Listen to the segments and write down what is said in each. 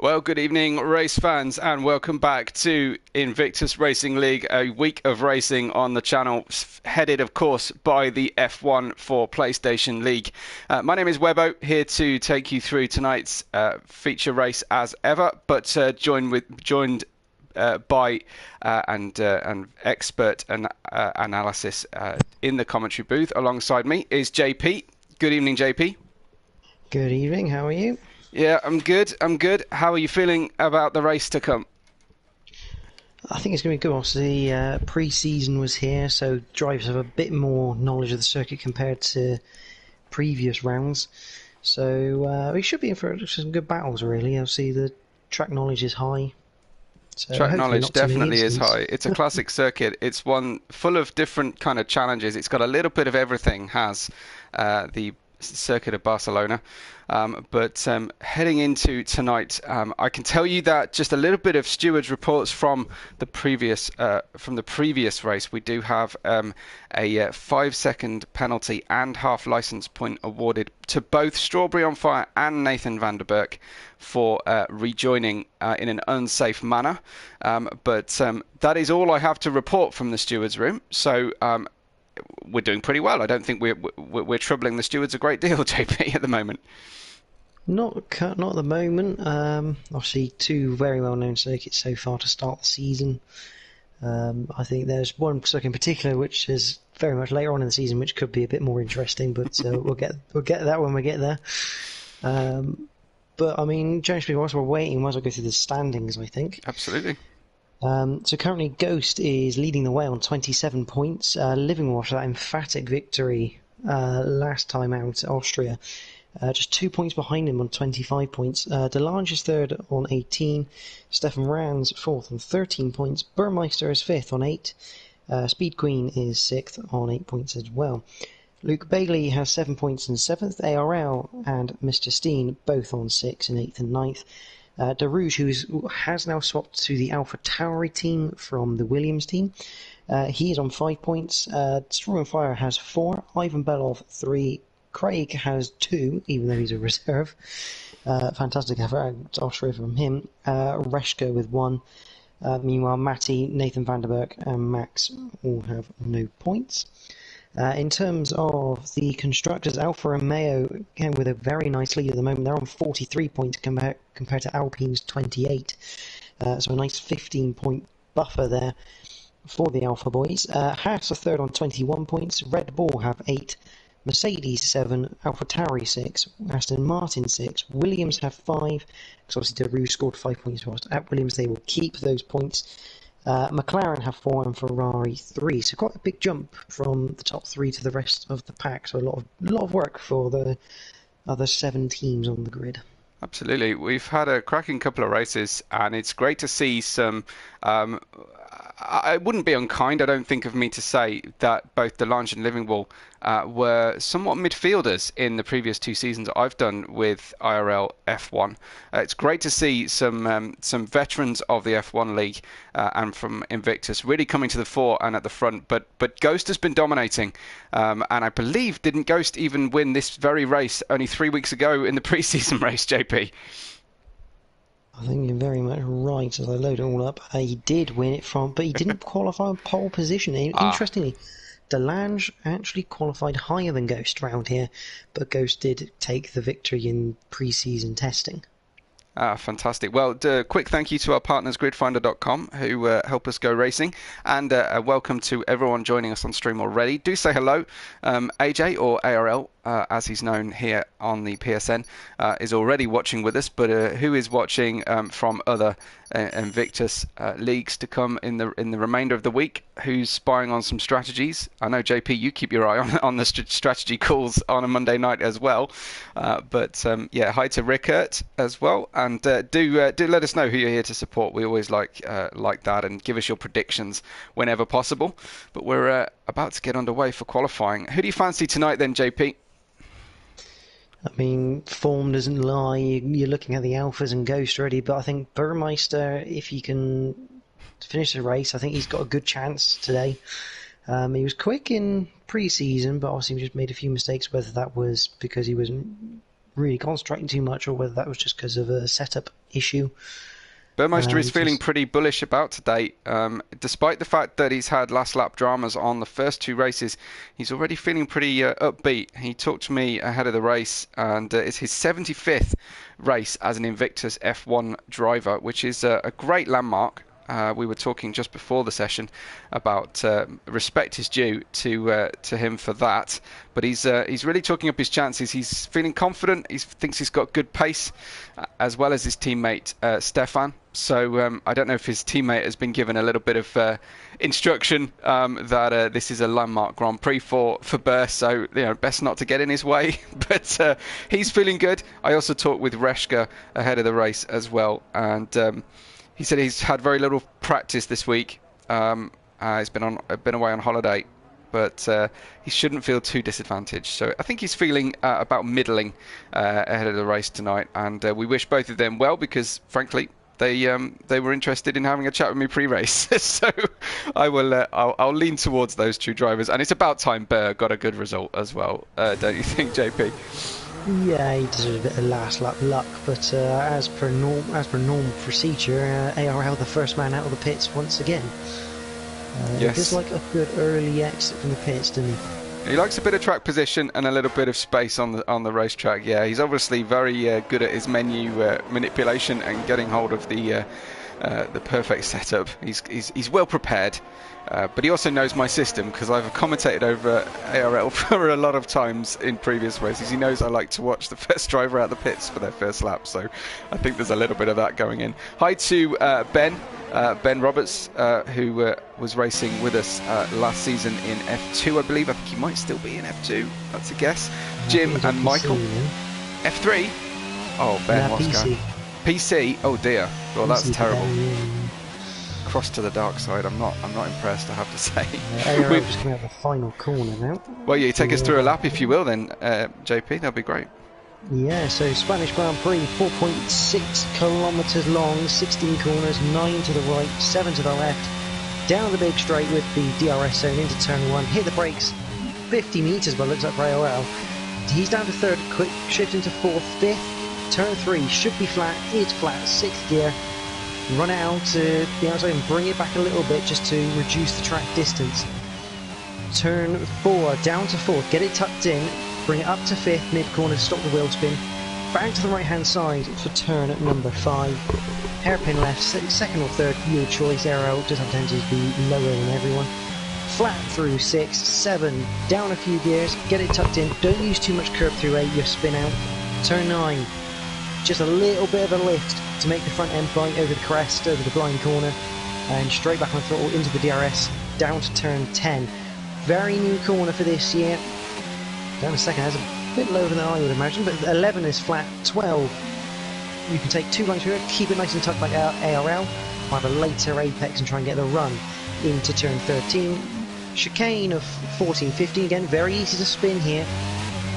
Well, good evening, race fans, and welcome back to Invictus Racing League, a week of racing on the channel, headed, of course, by the F1 for PlayStation League. My name is Webbo, here to take you through tonight's feature race as ever, but joined by and expert analysis in the commentary booth. Alongside me is JP. Good evening, JP. Good evening. How are you? Yeah, I'm good. How are you feeling about the race to come? I think it's going to be good. Obviously, pre-season was here, so drivers have a bit more knowledge of the circuit compared to previous rounds. So we should be in for some good battles, really. Obviously, the track knowledge is high. So Track hopefully knowledge not too many definitely is incidents. high. It's a classic circuit. It's one full of different kind of challenges. It's got a little bit of everything, has the circuit of Barcelona. But heading into tonight, I can tell you that just a little bit of stewards' reports from the previous race. We do have a 5-second penalty and half license point awarded to both Strawberry on Fire and Nathan van der Berg for rejoining in an unsafe manner. But that is all I have to report from the stewards' room. So we're doing pretty well. I don't think we're troubling the stewards a great deal, JP, at the moment. Not at the moment. Obviously, two very well-known circuits so far to start the season. I think there's one circuit in particular which is very much later on in the season, which could be a bit more interesting, but we'll get that when we get there. But I mean, generally speaking, whilst we're waiting, might as well go through the standings, I think. Absolutely. So currently Ghost is leading the way on 27 points. Living Water, that emphatic victory last time out at Austria, just 2 points behind him on 25 points. Delange is third on 18. Stefan Rands fourth on 13 points. Burmeister is fifth on 8. Speed Queen is sixth on 8 points as well. Luke Bailey has 7 points in seventh. ARL and Mr. Steen both on 6 in 8th and 9th. Darouge, who has now swapped to the Alpha Tauri team from the Williams team. He is on 5 points. Straw and Fire has 4. Ivan Belov 3. Craig has 2, even though he's a reserve. Fantastic effort Austria from him. Reshko with 1. Meanwhile, Matty, Nathan van der Berg and Max all have no points. In terms of the constructors, Alfa Romeo, again, with a very nice lead at the moment. They're on 43 points compared to Alpine's 28. So a nice 15-point buffer there for the Alfa boys. Haas are third on 21 points. Red Bull have 8. Mercedes 7. Alpha Tauri 6. Aston Martin 6. Williams have 5. Because obviously Darouge scored 5 points whilst at Williams. They will keep those points. McLaren have 4 and Ferrari 3, so quite a big jump from the top 3 to the rest of the pack. So a lot of work for the other 7 teams on the grid. Absolutely. We've had a cracking couple of races, and it's great to see some. I wouldn't be unkind, I don't think, of me to say that both Delange and Livingwall were somewhat midfielders in the previous 2 seasons I've done with IRL F1. It's great to see some veterans of the F1 League and from Invictus really coming to the fore and at the front. But Ghost has been dominating, and I believe didn't Ghost even win this very race only 3 weeks ago in the pre-season race, JP? I think you're very much right. As I load it all up, he did win it but he didn't qualify on pole position. Interestingly, Delange actually qualified higher than Ghost round here, but Ghost did take the victory in pre-season testing. Fantastic. Well, quick thank you to our partners, gridfinder.com, who help us go racing, and welcome to everyone joining us on stream already. Do say hello. AJ, or ARL, as he's known here on the PSN, is already watching with us, but who is watching from other Invictus leagues to come in the remainder of the week, who's spying on some strategies. I know, JP, you keep your eye on the strategy calls on a Monday night as well. But yeah, hi to Rickert as well, and do let us know who you're here to support. We always like that, and give us your predictions whenever possible. But we're about to get underway for qualifying. Who do you fancy tonight then, JP? I mean, form doesn't lie. You're looking at the Alphas and Ghost already, but I think Burmeister, if he can finish the race, I think he's got a good chance today. He was quick in pre-season, but obviously he just made a few mistakes, whether that was because he wasn't really concentrating too much or whether that was just because of a setup issue. Burmeister is feeling pretty bullish about today. Despite the fact that he's had last lap dramas on the first 2 races, he's already feeling pretty upbeat. He talked to me ahead of the race, and it's his 75th race as an Invictus F1 driver, which is a great landmark. We were talking just before the session about respect is due to him for that, but he's really talking up his chances. He's feeling confident. He thinks he's got good pace, as well as his teammate Stefan. So I don't know if his teammate has been given a little bit of instruction that this is a landmark Grand Prix for Burr, so best not to get in his way. But he's feeling good. I also talked with Reshka ahead of the race as well, and he said he's had very little practice this week. He's been away on holiday, but he shouldn't feel too disadvantaged. So I think he's feeling about middling ahead of the race tonight, and we wish both of them well, because frankly they were interested in having a chat with me pre-race. So I'll lean towards those 2 drivers, and it's about time Burr got a good result as well, don't you think, JP? Yeah, he deserves a bit of last lap luck, but as per normal procedure, ARL the first man out of the pits once again. Yes. Just like a good early exit from the pits, doesn't he? He likes a bit of track position and a little bit of space on the racetrack. Yeah, he's obviously very good at his menu manipulation and getting hold of the perfect setup. He's well prepared, but he also knows my system, because I've commentated over ARL for a lot of times in previous races. He knows I like to watch the first driver out the pits for their first lap, so I think there's a little bit of that going in. Hi to Ben Roberts, who was racing with us last season in F2, I believe. I think he might still be in F2, that's a guess. Jim and Michael. F3? Oh, Ben, what's going on? PC? Oh dear. Well, that's terrible. Cross to the dark side. I'm not impressed, I have to say. We're just coming out the final corner now. Well, yeah, take us through a lap if you will then, JP. That'd be great. Yeah, so Spanish Grand Prix, 4.6 kilometres long, 16 corners, 9 to the right, 7 to the left, down the big straight with the DRS zone into turn 1, hit the brakes, 50 metres by looks like for ARL. He's down to 3rd, quick shift into 4th, 5th, turn 3 should be flat, is flat, 6th gear, run it out to the outside and bring it back a little bit just to reduce the track distance. Turn 4, down to 4th, get it tucked in, bring it up to 5th, mid-corner, stop the wheel spin, back to the right-hand side for turn at number 5, hairpin left, 2nd or 3rd, your choice. ARL does have tendencies to be lower than everyone. Flat through 6, 7, down a few gears, get it tucked in, don't use too much curb through 8, you spin out. Turn 9, just a little bit of a lift to make the front end bite over the crest, over the blind corner, and straight back on throttle into the DRS, down to turn 10. Very new corner for this year. Down a second, that's a bit lower than I would imagine, but 11 is flat, 12. You can take 2 lines through it, keep it nice and tucked like ARL, have a later apex and try and get the run into turn 13. Chicane of 14, 15, again, very easy to spin here,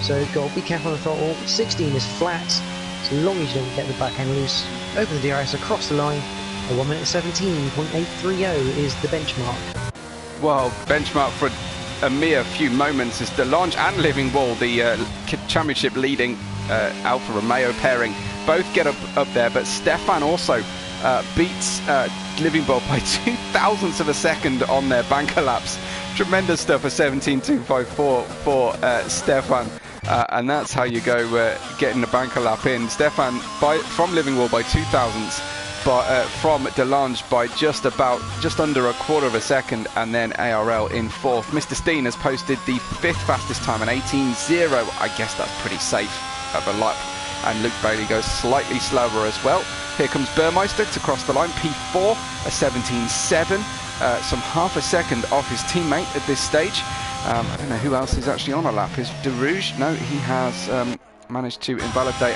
so got to be careful on the throttle. 16 is flat, as long as you don't get the back end loose. Open the DRS across the line, a 1 minute 17.830 is the benchmark. Well, benchmark for a mere few moments is Delange and Living Wall, the championship leading Alfa Romeo pairing, both get up there, but Stefan also beats Living Wall by 0.02 of a second on their banker laps. Tremendous stuff, a 17.254 for Stefan, and that's how you go getting the banker lap in. Stefan from Living Wall by 0.02, but from Delange by just under a quarter of a second, and then ARL in 4th. Mr. Steen has posted the 5th fastest time, an 18.0. I guess that's pretty safe of a lap. And Luke Bailey goes slightly slower as well. Here comes Burmeister to cross the line, P4, a 17.7, some half a second off his teammate at this stage. I don't know who else is actually on a lap. Is De Rouge? No, he has managed to invalidate.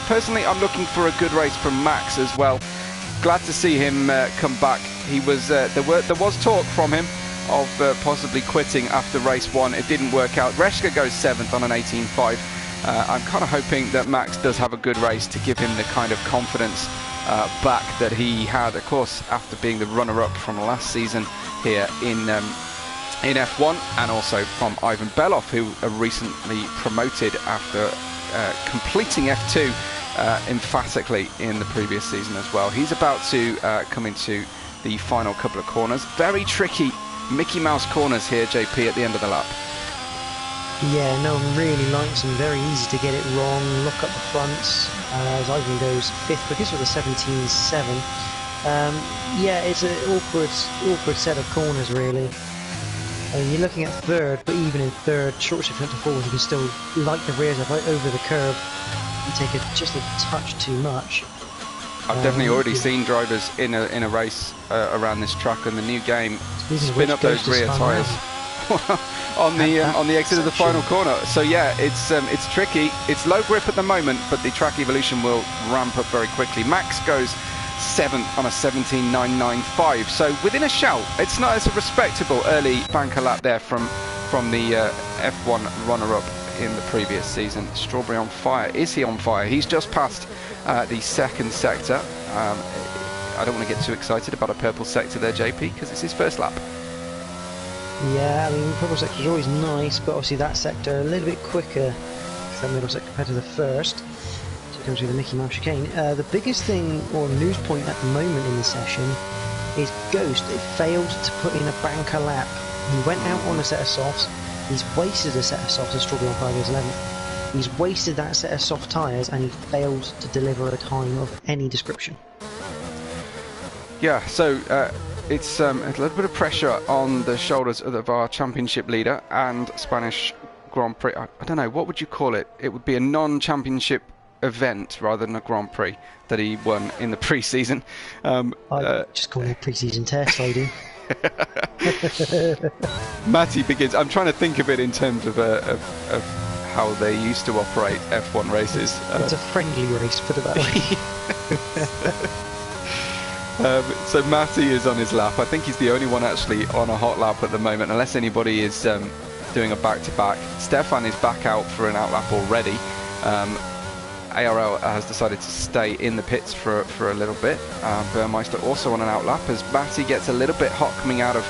Personally, I'm looking for a good race from Max as well. Glad to see him come back. He was there was talk from him of possibly quitting after race 1. It didn't work out. Reshka goes 7th on an 18.5. I'm kind of hoping that Max does have a good race to give him the kind of confidence back that he had, of course, after being the runner-up from last season here in F1, and also from Ivan Beloff, who recently promoted after completing F2 emphatically in the previous season as well. He's about to come into the final couple of corners. Very tricky Mickey Mouse corners here, JP, at the end of the lap. Yeah, no one really likes them. Very easy to get it wrong. Look up the fronts. As Ivan goes 5th quickest with a 17.7. Yeah, it's an awkward set of corners, really. You're looking at 3rd, but even in 3rd, short shift into 4th, you can still light the rears up over the curb and take it just a touch too much. I've definitely already seen drivers in a race around this track in the new game spin up those rear tyres on the exit of the final corner. So yeah, it's tricky. It's low grip at the moment, but the track evolution will ramp up very quickly. Max goes 7th on a 17.995, so within a shout. It's a respectable early banker lap there from the F1 runner-up in the previous season. Strawberry on fire. Is he on fire? He's just passed the 2nd sector. I don't want to get too excited about a purple sector there, JP, because it's his first lap. Yeah, I mean, purple sector is always nice, but obviously that sector a little bit quicker, that middle sector compared to the first. So it comes with the Mickey Mouse chicane. The biggest thing or news point at the moment in the session is Ghost. It failed to put in a banker lap. He went out on a set of softs. He's wasted a set of softs as Strawberry on 5 goes 11th. He's wasted that set of soft tyres and he failed to deliver a time of any description. Yeah, so it's a little bit of pressure on the shoulders of our championship leader and Spanish Grand Prix. I don't know, what would you call it? It would be a non-championship event rather than a Grand Prix that he won in the pre-season. I just call it a pre-season test, I do. Matty begins. I'm trying to think of it in terms of how they used to operate F1 races. It's a friendly race, put it that way. So Matty is on his lap. I think he's the only one actually on a hot lap at the moment, unless anybody is doing a back-to-back. Stefan is back out for an outlap already. ARL has decided to stay in the pits for a little bit. Burmeister also on an outlap as Matty gets a little bit hot coming out of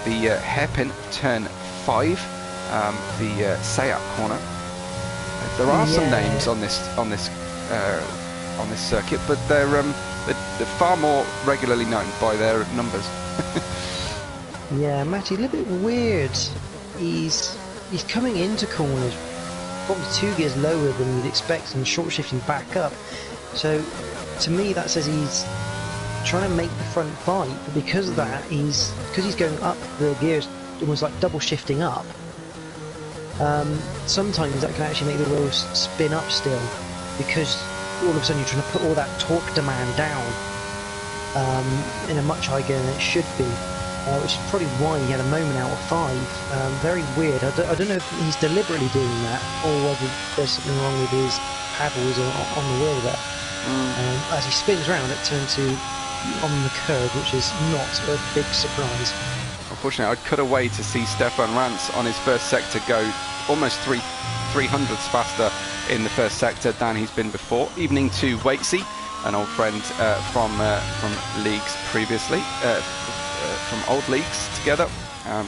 the hairpin turn 5, the Sayat corner. There are some names on this circuit, but they're far more regularly known by their numbers. Yeah, Matty, a little bit weird. He's coming into corners probably 2 gears lower than you'd expect and short shifting back up. So to me that says he's trying to make the front fight, but because of that, because he's going up the gears, almost like double shifting up. Sometimes that can actually make the wheels spin up still, because all of a sudden you're trying to put all that torque demand down in a much higher gear than it should be, which is probably why he had a moment out of 5. Very weird. I don't know if he's deliberately doing that or whether there's something wrong with his paddles on the wheel there. As he spins around, it turns to on the curb, which is not a big surprise. Unfortunately, I'd cut away to see Stefan Rance on his first sector go almost 300ths faster in the first sector than he's been before. Evening to Waitsy, an old friend from leagues previously, from old leagues together.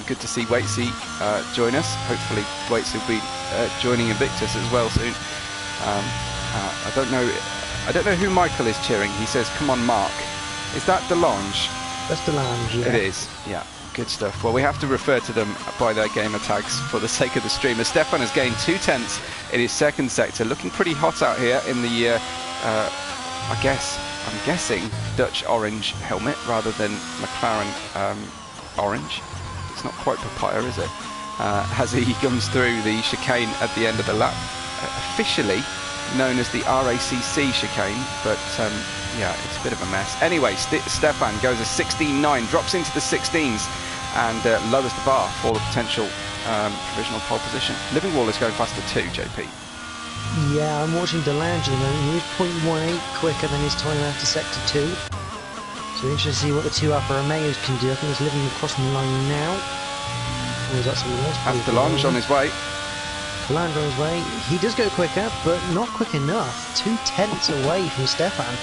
Good to see Waitsy join us. Hopefully Waitsy will be joining Invictus as well soon. I don't know who Michael is cheering. He says, "Come on, Mark." Is that DeLange? That's DeLange, yeah. It is, yeah. Good stuff. Well, we have to refer to them by their gamer tags for the sake of the stream. As Stefan has gained 2/10 in his second sector, looking pretty hot out here in the, I'm guessing Dutch orange helmet rather than McLaren orange. It's not quite papaya, is it? As he comes through the chicane at the end of the lap, officially known as the RACC chicane, but yeah, it's a bit of a mess. Anyway, Stefan goes a 16.9, drops into the 16s and lowers the bar for the potential provisional pole position. Livingwall is going faster too, JP. Yeah, I'm watching DeLange at the moment. He's 0.18 quicker than his time after sector 2. So interesting to see what the two upper Romeos can do. I think it's Livingwall crossing the line now. Or is that someone else? That's DeLange on his way. DeLange on his way. He does go quicker, but not quick enough. 2/10 away from Stefan.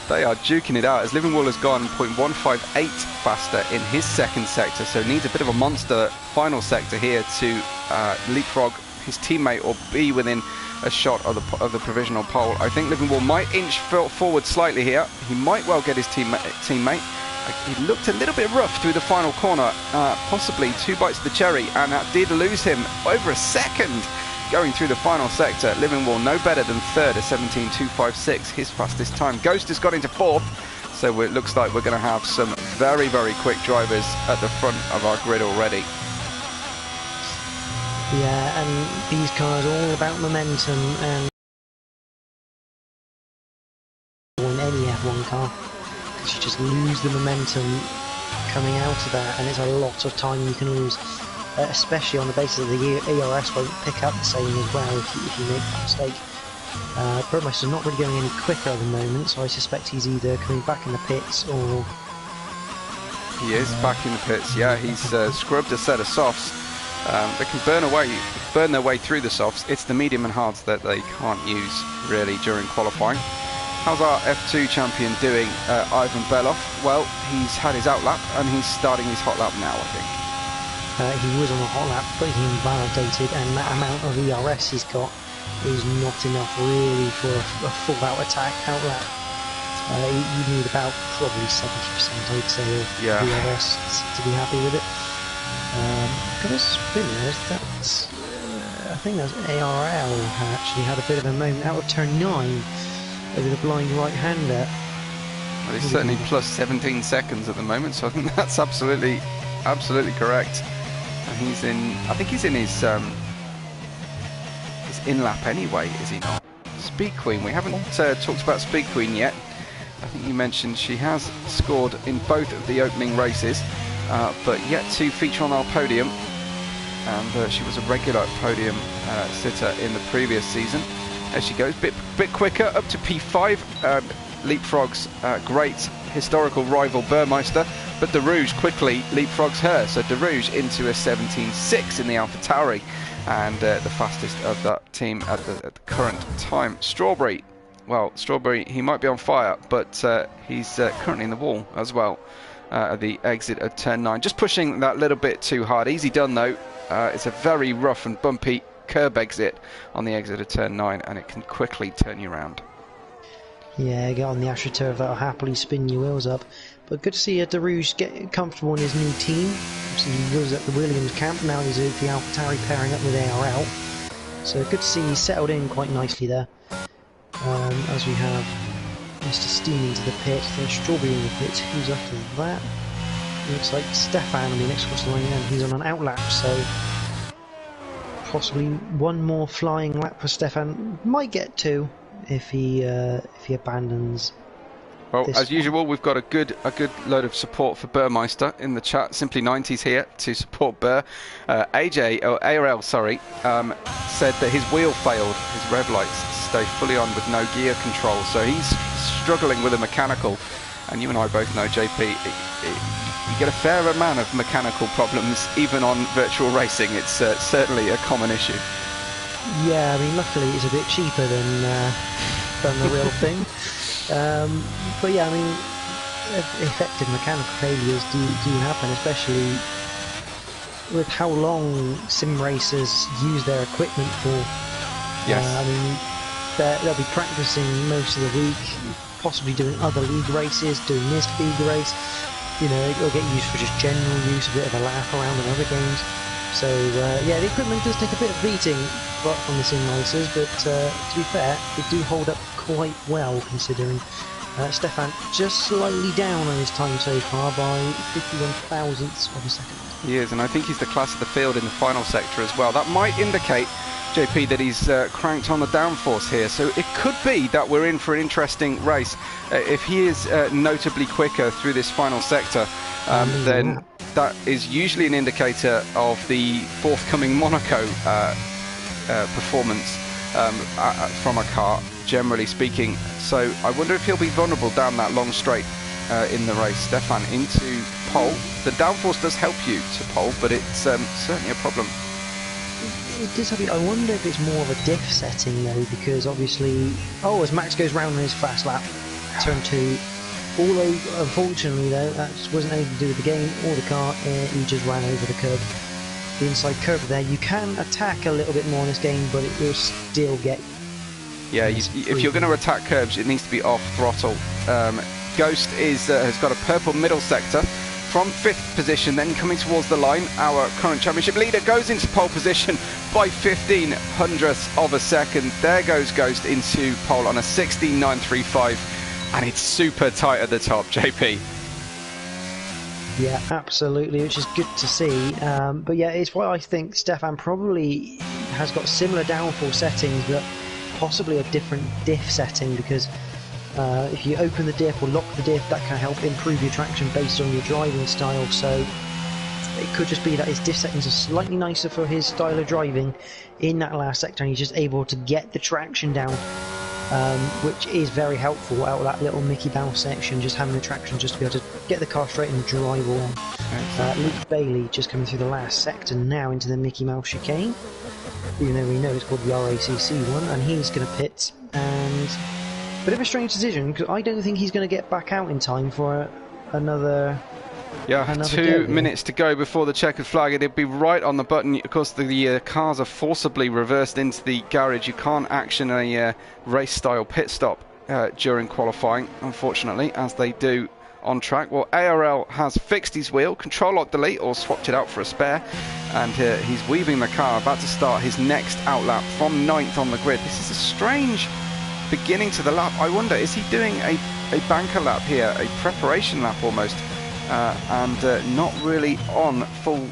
They are duking it out as Livingwall has gone 0.158 faster in his second sector, so needs a bit of a monster final sector here to leapfrog his teammate or be within a shot of the provisional pole. I think Livingwall might inch forward slightly here. He might well get his teammate. He looked a little bit rough through the final corner, possibly 2 bites of the cherry, and that did lose him over a second going through the final sector. Livingwall no better than third at 17.256, his fastest time. Ghost has got into fourth, so it looks like we're going to have some very, very quick drivers at the front of our grid already. Yeah, and these cars are all about momentum, and in any F1 car, because you just lose the momentum coming out of that, and it's a lot of time you can lose, especially on the basis of the ERS won't pick up the same as well if you make that mistake. Burmeister's not really going any quicker at the moment, so I suspect he's either coming back in the pits or... He is back in the pits, yeah. He's scrubbed a set of softs. They can burn their way through the softs. It's the medium and hards that they can't use really during qualifying. How's our F2 champion doing, Ivan Belov? Well, he's had his outlap and he's starting his hot lap now, I think. He was on a hot lap, but he invalidated, and that amount of ERS he's got is not enough really for a full out attack outlap. You need about probably 70%, I'd say, of ERS to be happy with it. Got a spinner, that's I think that's ARL actually had a bit of a moment out of turn 9 over the blind right-hander. Well, he's certainly plus 17 seconds at the moment, so I think that's absolutely correct. And he's in, I think he's in his in-lap anyway, is he not? Speed Queen, we haven't talked about Speed Queen yet. I think you mentioned she has scored in both of the opening races, but yet to feature on our podium. And she was a regular podium sitter in the previous season. There she goes, bit quicker, up to P5. Leapfrogs great historical rival Burmeister, but De Rouge quickly leapfrogs her. So De Rouge into a 17.6 in the AlphaTauri, and the fastest of that team at the current time. Strawberry, well, Strawberry, he might be on fire, but he's currently in the wall as well at the exit of turn 9. Just pushing that little bit too hard. Easy done though. It's a very rough and bumpy curb exit on the exit of turn 9, and it can quickly turn you around. Yeah, get on the AstroTurf, that'll happily spin your wheels up. But good to see De Rouge get comfortable in his new team. Obviously he was at the Williams camp, now he's at the AlphaTauri pairing up with ARL. So good to see he's settled in quite nicely there. As we have Mr. Steam into the pit, then Strawberry in the pit. Who's after that? Looks like Stefan on the next cross the line, and he's on an outlap, so possibly one more flying lap for Stefan. Might get 2 if he abandons. Well, as usual, we've got a good load of support for Burmeister in the chat. Simply 90s here to support Burr. AJ, or ARL, sorry, said that his wheel failed. His rev lights stay fully on with no gear control, so he's struggling with a mechanical. And you and I both know, JP, you get a fair amount of mechanical problems even on virtual racing. It's certainly a common issue. Yeah, I mean, luckily it's a bit cheaper than the real thing. But yeah, I mean, effective mechanical failures do happen, especially with how long sim racers use their equipment for. Yes. I mean, they'll be practicing most of the week, possibly doing other league races, doing this league race. You know, it'll get used for just general use, a bit of a laugh around in other games. So yeah, the equipment does take a bit of beating from the sim racers, but to be fair, they do hold up quite well considering. Stefan just slightly down on his time so far by 51 thousandths of a second. He is, and I think he's the class of the field in the final sector as well. That might indicate, JP, that he's cranked on the downforce here, so it could be that we're in for an interesting race. If he is notably quicker through this final sector, then that is usually an indicator of the forthcoming Monaco performance from a car, generally speaking. So I wonder if he'll be vulnerable down that long straight in the race. Stefan into pole. The downforce does help you to pole, but it's certainly a problem. It does help you. I wonder if it's more of a diff setting though, because obviously, as Max goes round on his fast lap, turn 2. Although unfortunately though, that wasn't anything to do with the game or the car. He just ran over the curb. the inside curve there. You can attack a little bit more in this game, but it will still get... Yeah, if you're going to attack curves, it needs to be off throttle. Ghost has got a purple middle sector from 5th position, then coming towards the line. Our current championship leader goes into pole position by 15 hundredths of a second. There goes Ghost into pole on a 16.935, and it's super tight at the top, JP. Yeah, absolutely, which is good to see. But yeah, it's why I think Stefan probably has got similar downforce settings, but possibly a different diff setting, because if you open the diff or lock the diff, that can help improve your traction based on your driving style. So it could just be that his diff settings are slightly nicer for his style of driving in that last sector, and he's just able to get the traction down, which is very helpful out of that little Mickey Bounce section, just having the traction just to be able to get the car straight and drive along. Luke Bailey just coming through the last sector now into the Mickey Mouse chicane, even though we know it's called the RACC one, and he's going to pit. And a bit of a strange decision, because I don't think he's going to get back out in time for another... Yeah, 2 minutes to go before the checkered flag. It'd be right on the button. Of course, the cars are forcibly reversed into the garage. You can't action a race-style pit stop during qualifying, unfortunately, as they do on track. Well, ARL has fixed his wheel, control lock delete, or swapped it out for a spare, and he's weaving the car, about to start his next outlap from 9th on the grid. This is a strange beginning to the lap. I wonder, is he doing a banker lap here, a preparation lap almost, and not really on full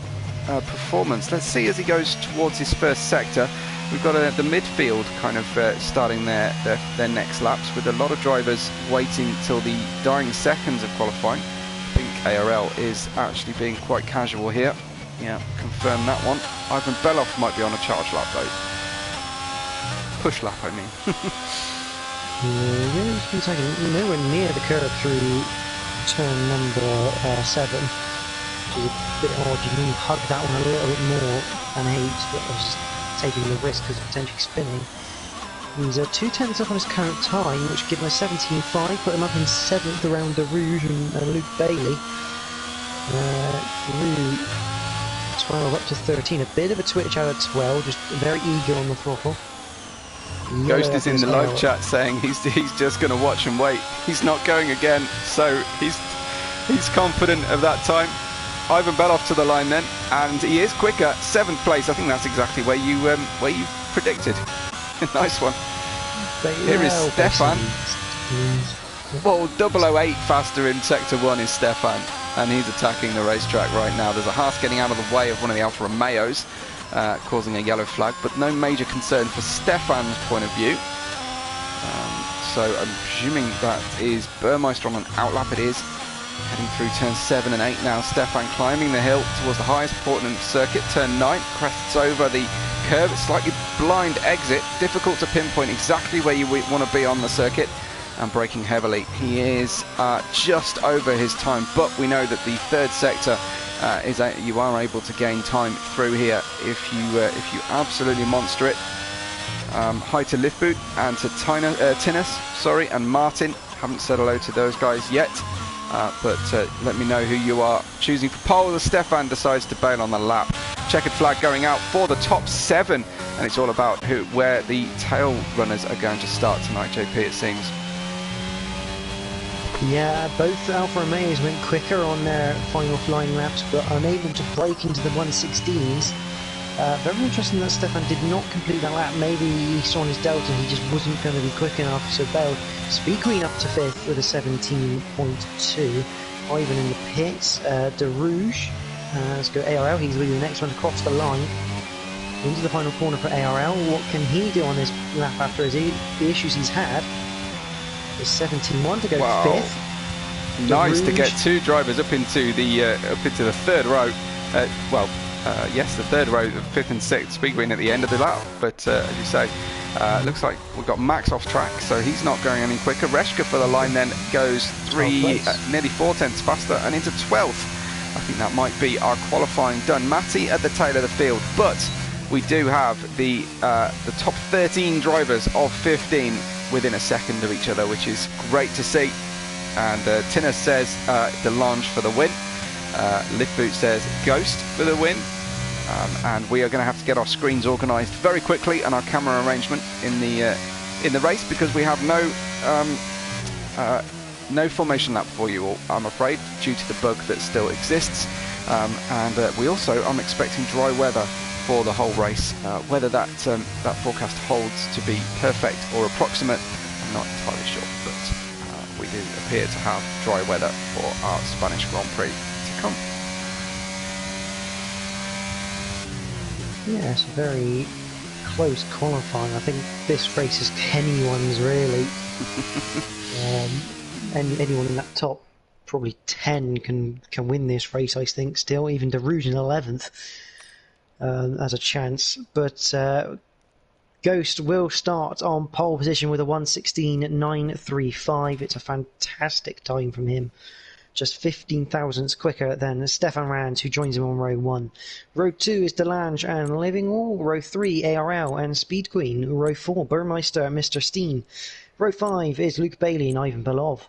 performance? Let's see as he goes towards his first sector. We've got the midfield kind of starting their next laps, with a lot of drivers waiting till the dying seconds of qualifying. I think ARL is actually being quite casual here. Yeah, confirm that one. Ivan Beloff might be on a charge lap though. Push lap, I mean. Yeah, he's been taking nowhere near the curve through turn number 7, which is a bit odd. You can hug that one a little bit more than 8, but I was just taking the risk because of potentially spinning. He's 2/10 up on his current time, which gives him a 17.5, put him up in 7th around the Rouge and Luke Bailey. Through 12 up to 13, a bit of a twitch out of 12, just very eager on the throttle. Ghost is in the live chat saying he's just going to watch and wait. He's not going again, so he's confident of that time. Ivan Beloff to the line then, and he is quicker, 7th place. I think that's exactly where you predicted. Nice one. Here is Stefan. Well, 008 faster in sector 1 is Stefan, and he's attacking the racetrack right now. There's a Haas getting out of the way of one of the Alfa Romeos, causing a yellow flag, but no major concern for Stefan's point of view. So I'm presuming that is Burmeister on an outlap. It is. Heading through turns 7 and 8 now. Stefan climbing the hill towards the highest point in the circuit. Turn 9, crests over the curve. It's slightly blind exit. Difficult to pinpoint exactly where you want to be on the circuit. And braking heavily. He is just over his time, but we know that the 3rd sector you are able to gain time through here if you absolutely monster it. Hi to Liftboot and to Tinus, and Martin. Haven't said hello to those guys yet. But let me know who you are choosing for pole as Stefan decides to bail on the lap. Checkered flag going out for the top 7, and it's all about where the tail runners are going to start tonight, JP, it seems. Yeah, both Alfa Romeos went quicker on their final flying laps, but unable to break into the 116s. Very interesting that Stefan did not complete that lap. Maybe he saw on his delta he just wasn't going to be quick enough, so bailed. Speed Queen up to 5th with a 17.2. Ivan in the pits. De Rouge. Let's go ARL. He's leading the next one to cross the line. Into the final corner for ARL. What can he do on this lap after the issues he's had? Is 17.1 to go 5th. Nice to get 2 drivers up into the 3rd row. Yes, the 3rd row, 5th and 6th. Speed Queen at the end of the lap, but as you say, looks like we've got Max off track, so he's not going any quicker. Reshka for the line then goes nearly 4/10 faster and into 12th. I think that might be our qualifying done. Matty at the tail of the field, but we do have the top 13 drivers of 15 within a second of each other, which is great to see. And Tina says Delange for the win. Liftboot says Ghost for the win. and we are going to have to get our screens organised very quickly and our camera arrangement in the race, because we have no formation lap for you all, I'm afraid, due to the bug that still exists. And we also, I'm expecting dry weather for the whole race. Whether that forecast holds to be perfect or approximate, I'm not entirely sure, but we do appear to have dry weather for our Spanish Grand Prix to come. Yeah, it's a very close qualifying. I think this race is anyone's, really. Anyone in that top probably 10 can win this race, I think, still. Even De Rouge in 11th has a chance. But Ghost will start on pole position with a 1:16.935. It's a fantastic time from him. Just 15 thousandths quicker than Stefan Rands, who joins him on row 1. Row 2 is Delange and Livingwall. Row 3, ARL and Speed Queen. Row 4, Burmeister and Mr. Steen. Row 5 is Luke Bailey and Ivan Belov.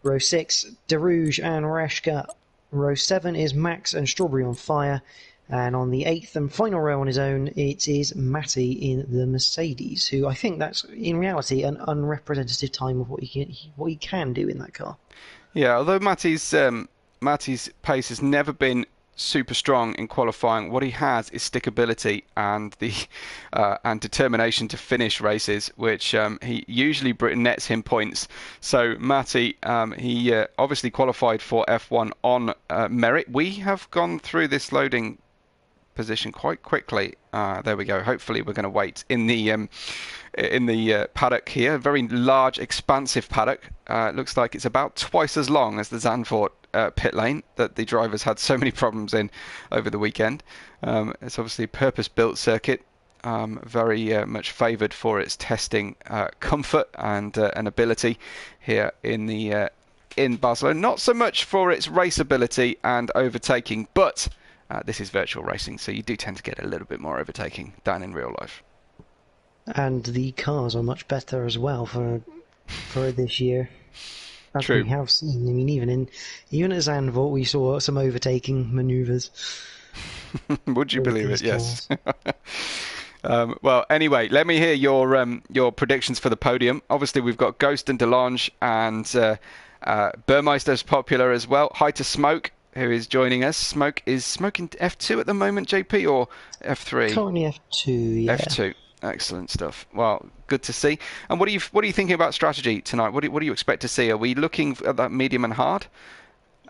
Row 6, De Rouge and Reshka. Row 7 is Max and Strawberry on Fire. And on the 8th and final row on his own, it is Matty in the Mercedes, who I think that's, in reality, an unrepresentative time of what he can do in that car. Yeah, although Matty's pace has never been super strong in qualifying, what he has is stickability and and determination to finish races, which he usually nets him points. So Matty, he obviously qualified for F1 on merit. We have gone through this loading position quite quickly. There we go. Hopefully we're going to wait in the paddock here. A very large, expansive paddock. Looks like it's about twice as long as the Zandvoort pit lane that the drivers had so many problems in over the weekend. It's obviously a purpose-built circuit, very much favoured for its testing comfort and ability here in Barcelona. Not so much for its raceability and overtaking, but this is virtual racing, so you do tend to get a little bit more overtaking than in real life. And the cars are much better as well for this year, as True. we have seen. I mean, even at Zandvoort, we saw some overtaking manoeuvres. Would you believe it? Yes. Well, anyway, let me hear your predictions for the podium. Obviously, we've got Ghost and Delange, and Burmeister's popular as well. Hi to Smoke, who is joining us. Smoke in F2 at the moment, JP, or F3? Currently F2, yeah. F2. Excellent stuff. Well, good to see. And what are you thinking about strategy tonight? What do you expect to see? Are we looking at that medium and hard?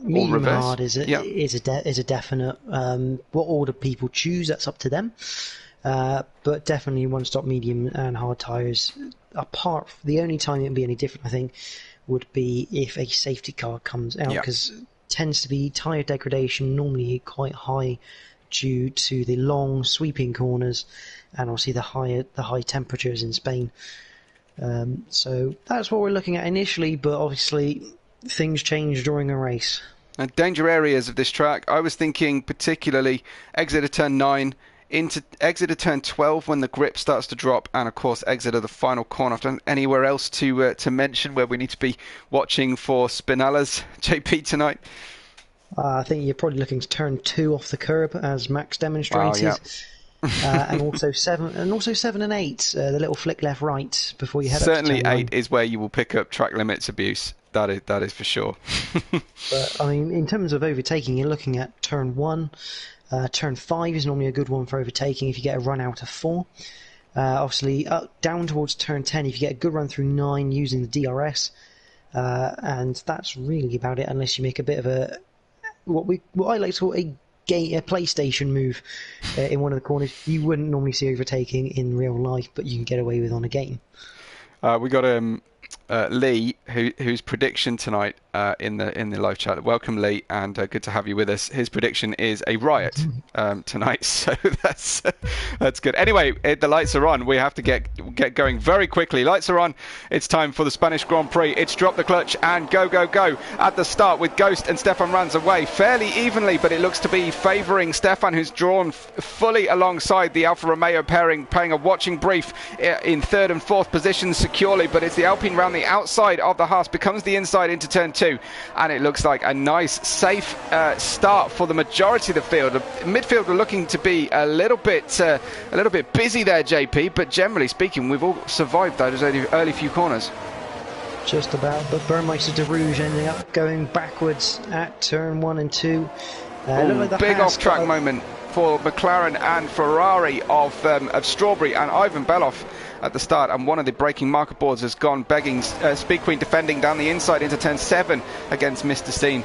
Medium and hard is a definite. What order people choose, that's up to them. But definitely one-stop medium and hard tyres. The only time it would be any different, I think, would be if a safety car comes out, because tends to be tyre degradation normally quite high due to the long sweeping corners and obviously the high temperatures in Spain. So that's what we're looking at initially, but obviously things change during a race. And danger areas of this track, I was thinking particularly exit of turn 9 into exit of turn 12 when the grip starts to drop, and of course exit of the final corner. Anywhere else to mention where we need to be watching for spinellas, JP, tonight? I think you're probably looking to turn 2 off the curb, as Max demonstrated. Wow, And also 7 and 8, the little flick left right before you head Certainly up to turn 8 is where you will pick up track limits abuse. That is for sure. But I mean, in terms of overtaking, you're looking at turn 1. Turn 5 is normally a good one for overtaking if you get a run out of 4. Obviously, down towards turn 10 if you get a good run through 9 using the DRS. And that's really about it, unless you make a bit of a what I like to call a PlayStation move in one of the corners. You wouldn't normally see overtaking in real life, but you can get away with on a game. We got Lee, whose prediction tonight in the live chat. Welcome, Lee, and good to have you with us. His prediction is a riot tonight, so that's good. Anyway, the lights are on. We have to get going very quickly. Lights are on. It's time for the Spanish Grand Prix. It's drop the clutch and go at the start with Ghost and Stefan Rands away fairly evenly, but it looks to be favouring Stefan, who's drawn fully alongside the Alfa Romeo pairing, playing a watching brief in 3rd and 4th positions securely, but it's the Alpine Steen round the outside of the Haas, becomes the inside into turn 2, and it looks like a nice, safe start for the majority of the field. The midfield are looking to be a little bit busy there, JP, but generally speaking, we've all survived those early few corners. Just about, but Burmeister de Rouge ending up going backwards at turn 1 and 2. Like big off-track moment for McLaren and Ferrari of Strawberry and Ivan Beloff at the start, and one of the braking marker boards has gone begging. Speed Queen defending down the inside into turn 7 against Mr. Steen,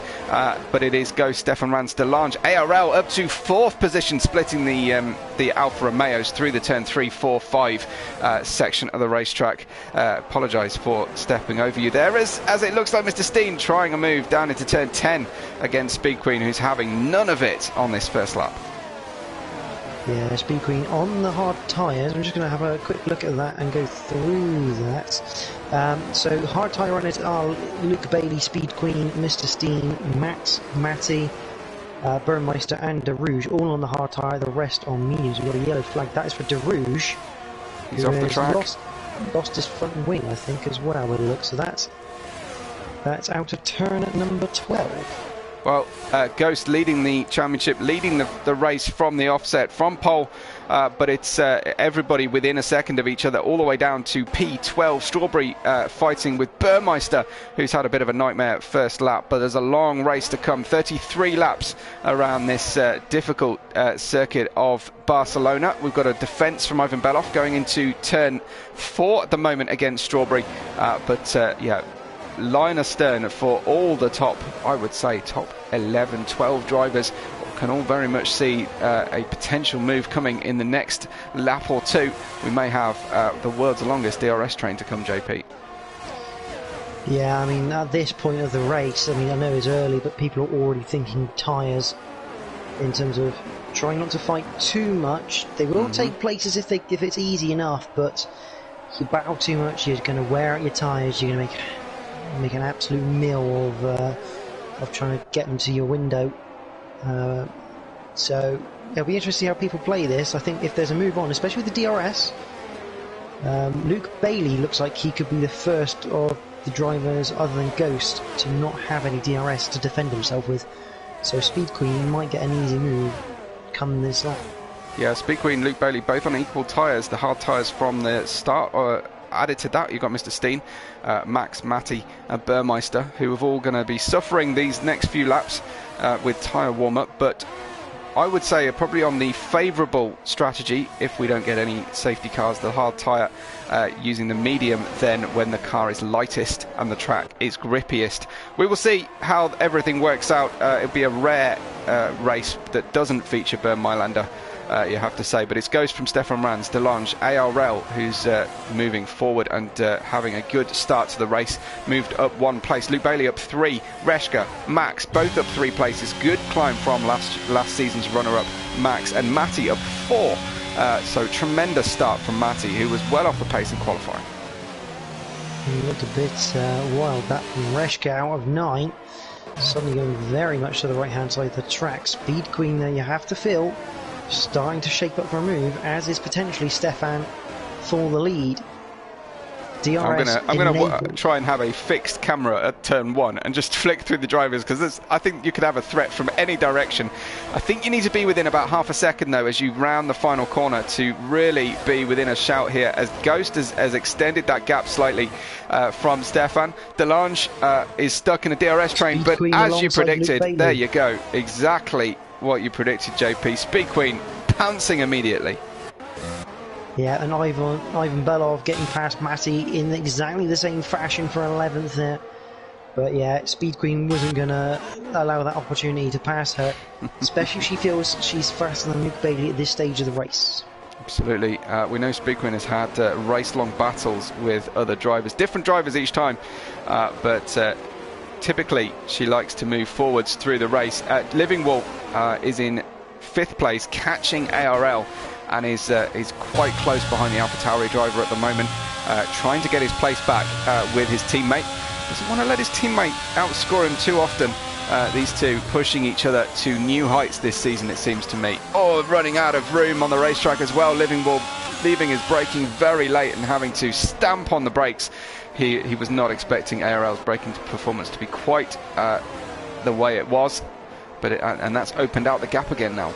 but it is Ghost, Stefan Ranz, Delange, ARL up to 4th position, splitting the Alfa Romeos through the turn 3, 4, 5 section of the racetrack. Apologise for stepping over you there, as it looks like Mr. Steen trying a move down into turn 10 against Speed Queen, who's having none of it on this first lap. Yeah, Speed Queen on the hard tyres. I'm just going to have a quick look at that and go through that. So hard tyre on it are Luke Bailey, Speed Queen, Mr. Steen, Matty, Burmeister and De Rouge, all on the hard tyre, the rest on mediums. We've got a yellow flag, that is for De Rouge. He's off the track. Lost his front wing, I think, as well, with the looks of that. That's out of turn at number 12. Well, Ghost leading the championship, leading the race from the offset, from pole, but it's everybody within a second of each other, all the way down to P12. Strawberry fighting with Burmeister, who's had a bit of a nightmare first lap, but there's a long race to come. 33 laps around this difficult circuit of Barcelona. We've got a defence from Ivan Beloff going into turn 4 at the moment against Strawberry, yeah, line astern for all the top, I would say, top 11, 12 drivers can all very much see a potential move coming in the next lap or two. We may have the world's longest DRS train to come, JP. Yeah, I mean, at this point of the race, I mean, I know it's early, but people are already thinking tyres in terms of trying not to fight too much. They will take places if it's easy enough, but if you battle too much, you're going to wear out your tyres, you're going to make an absolute meal of trying to get them to your window. So it'll be interesting to see how people play this. I think if there's a move on, especially with the DRS, Luke Bailey looks like he could be the first of the drivers other than Ghost to not have any DRS to defend himself with. So Speed Queen might get an easy move come this lap. Yeah, Speed Queen, Luke Bailey, both on equal tyres. The hard tyres from the start added to that, you've got Mr. Steen, Max, Matty and Burmeister, who are all going to be suffering these next few laps with tyre warm-up, but I would say are probably on the favourable strategy if we don't get any safety cars, the hard tyre using the medium then when the car is lightest and the track is grippiest. We will see how everything works out. It'll be a rare race that doesn't feature Bernd Mailander, you have to say, but it's Ghost from Stefan Ranz, Delange, ARL, who's moving forward and having a good start to the race, moved up 1 place. Luke Bailey up 3, Reshka, Max, both up 3 places. Good climb from last season's runner-up Max, and Matty up 4. So tremendous start from Matty, who was well off the pace in qualifying. He looked a bit wild, that from Reshka out of 9. Suddenly going very much to the right-hand side of the track. Speed Queen there, you have to feel, starting to shape up for a move, as is potentially Stefan for the lead. DRS I'm gonna try and have a fixed camera at turn 1 and just flick through the drivers, because I think you could have a threat from any direction. I think you need to be within about half a second though as you round the final corner to really be within a shout here, as Ghost has extended that gap slightly from Stefan. Delange is stuck in a DRS train, but as you predicted, there you go, exactly what you predicted, JP. Speed Queen pouncing immediately. Yeah, and Ivan Belov getting past Matty in exactly the same fashion for 11th there. But yeah, Speed Queen wasn't going to allow that opportunity to pass her, especially if she feels she's faster than Luke Bailey at this stage of the race. Absolutely. We know Speed Queen has had race-long battles with other drivers, different drivers each time, but typically she likes to move forwards through the race. Livingwall is in 5th place, catching ARL, and is quite close behind the AlphaTauri driver at the moment, trying to get his place back with his teammate. Doesn't want to let his teammate outscore him too often. These two pushing each other to new heights this season, it seems to me. Oh, running out of room on the racetrack as well. Livingwall leaving his braking very late and having to stamp on the brakes. He was not expecting ARL's braking performance to be quite the way it was, but and that's opened out the gap again now.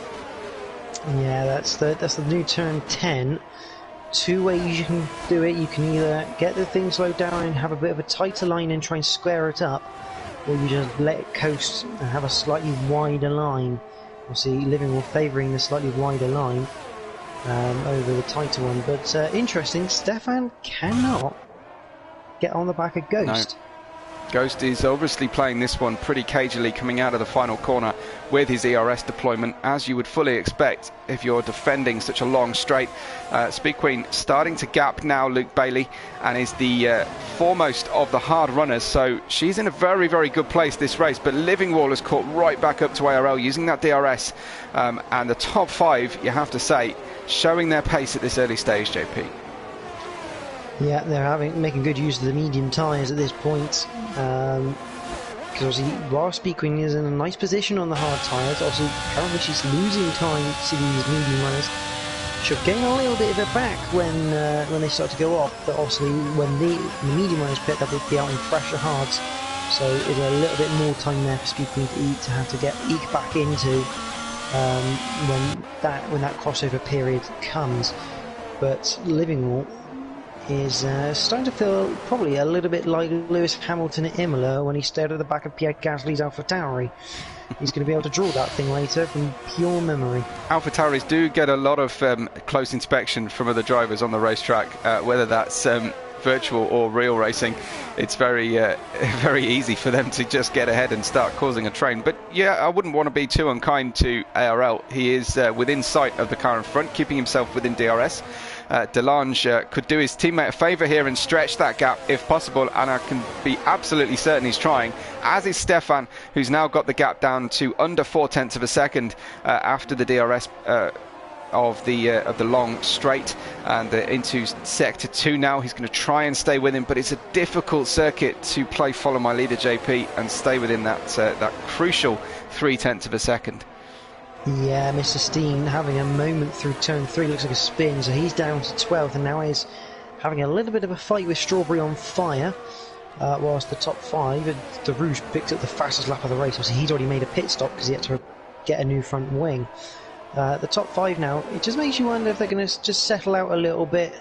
Yeah, that's the new turn 10. Two ways you can do it. You can either get the thing slowed down and have a bit of a tighter line and try and square it up, or you just let it coast and have a slightly wider line. Obviously, Livingwall favouring the slightly wider line over the tighter one. But interesting, Stefan cannot get on the back of Ghost. No. Ghost is obviously playing this one pretty cagily, coming out of the final corner with his ERS deployment, as you would fully expect if you're defending such a long straight. Speed Queen starting to gap now Luke Bailey, and is the foremost of the hard runners, so she's in a very, very good place this race. But Livingwall has caught right back up to ARL using that DRS, and the top five, you have to say, showing their pace at this early stage, JP. Yeah, they're making good use of the medium tyres at this point. Because obviously, while Speed Queen is in a nice position on the hard tyres, obviously currently she's losing time to these medium runners. She'll gain a little bit of it back when they start to go off, but obviously when the medium runners pit, they'll be out in fresher hards. So there's a little bit more time there for Speed Queen to have to eke back into when that crossover period comes. But Livingwall is starting to feel probably a little bit like Lewis Hamilton at Imola when he stared at the back of Pierre Gasly's AlphaTauri. He's going to be able to draw that thing later from pure memory. AlphaTauris do get a lot of close inspection from other drivers on the racetrack, whether that's virtual or real racing. It's very very easy for them to just get ahead and start causing a train. But yeah, I wouldn't want to be too unkind to ARL. He is within sight of the car in front, keeping himself within DRS. Delange could do his teammate a favour here and stretch that gap if possible, and I can be absolutely certain he's trying, as is Stefan, who's now got the gap down to under 0.4 of a second after the DRS of the long straight, and into sector 2 now. He's going to try and stay with him, but it's a difficult circuit to play follow my leader JP and stay within that crucial 0.3 of a second. Yeah, Mr. Steen having a moment through turn 3, looks like a spin, so he's down to 12th and now is having a little bit of a fight with Strawberry on fire, whilst the top 5, the Rouge picked up the fastest lap of the race. Obviously he'd already made a pit stop because he had to get a new front wing. The top 5 now, it just makes you wonder if they're going to just settle out a little bit.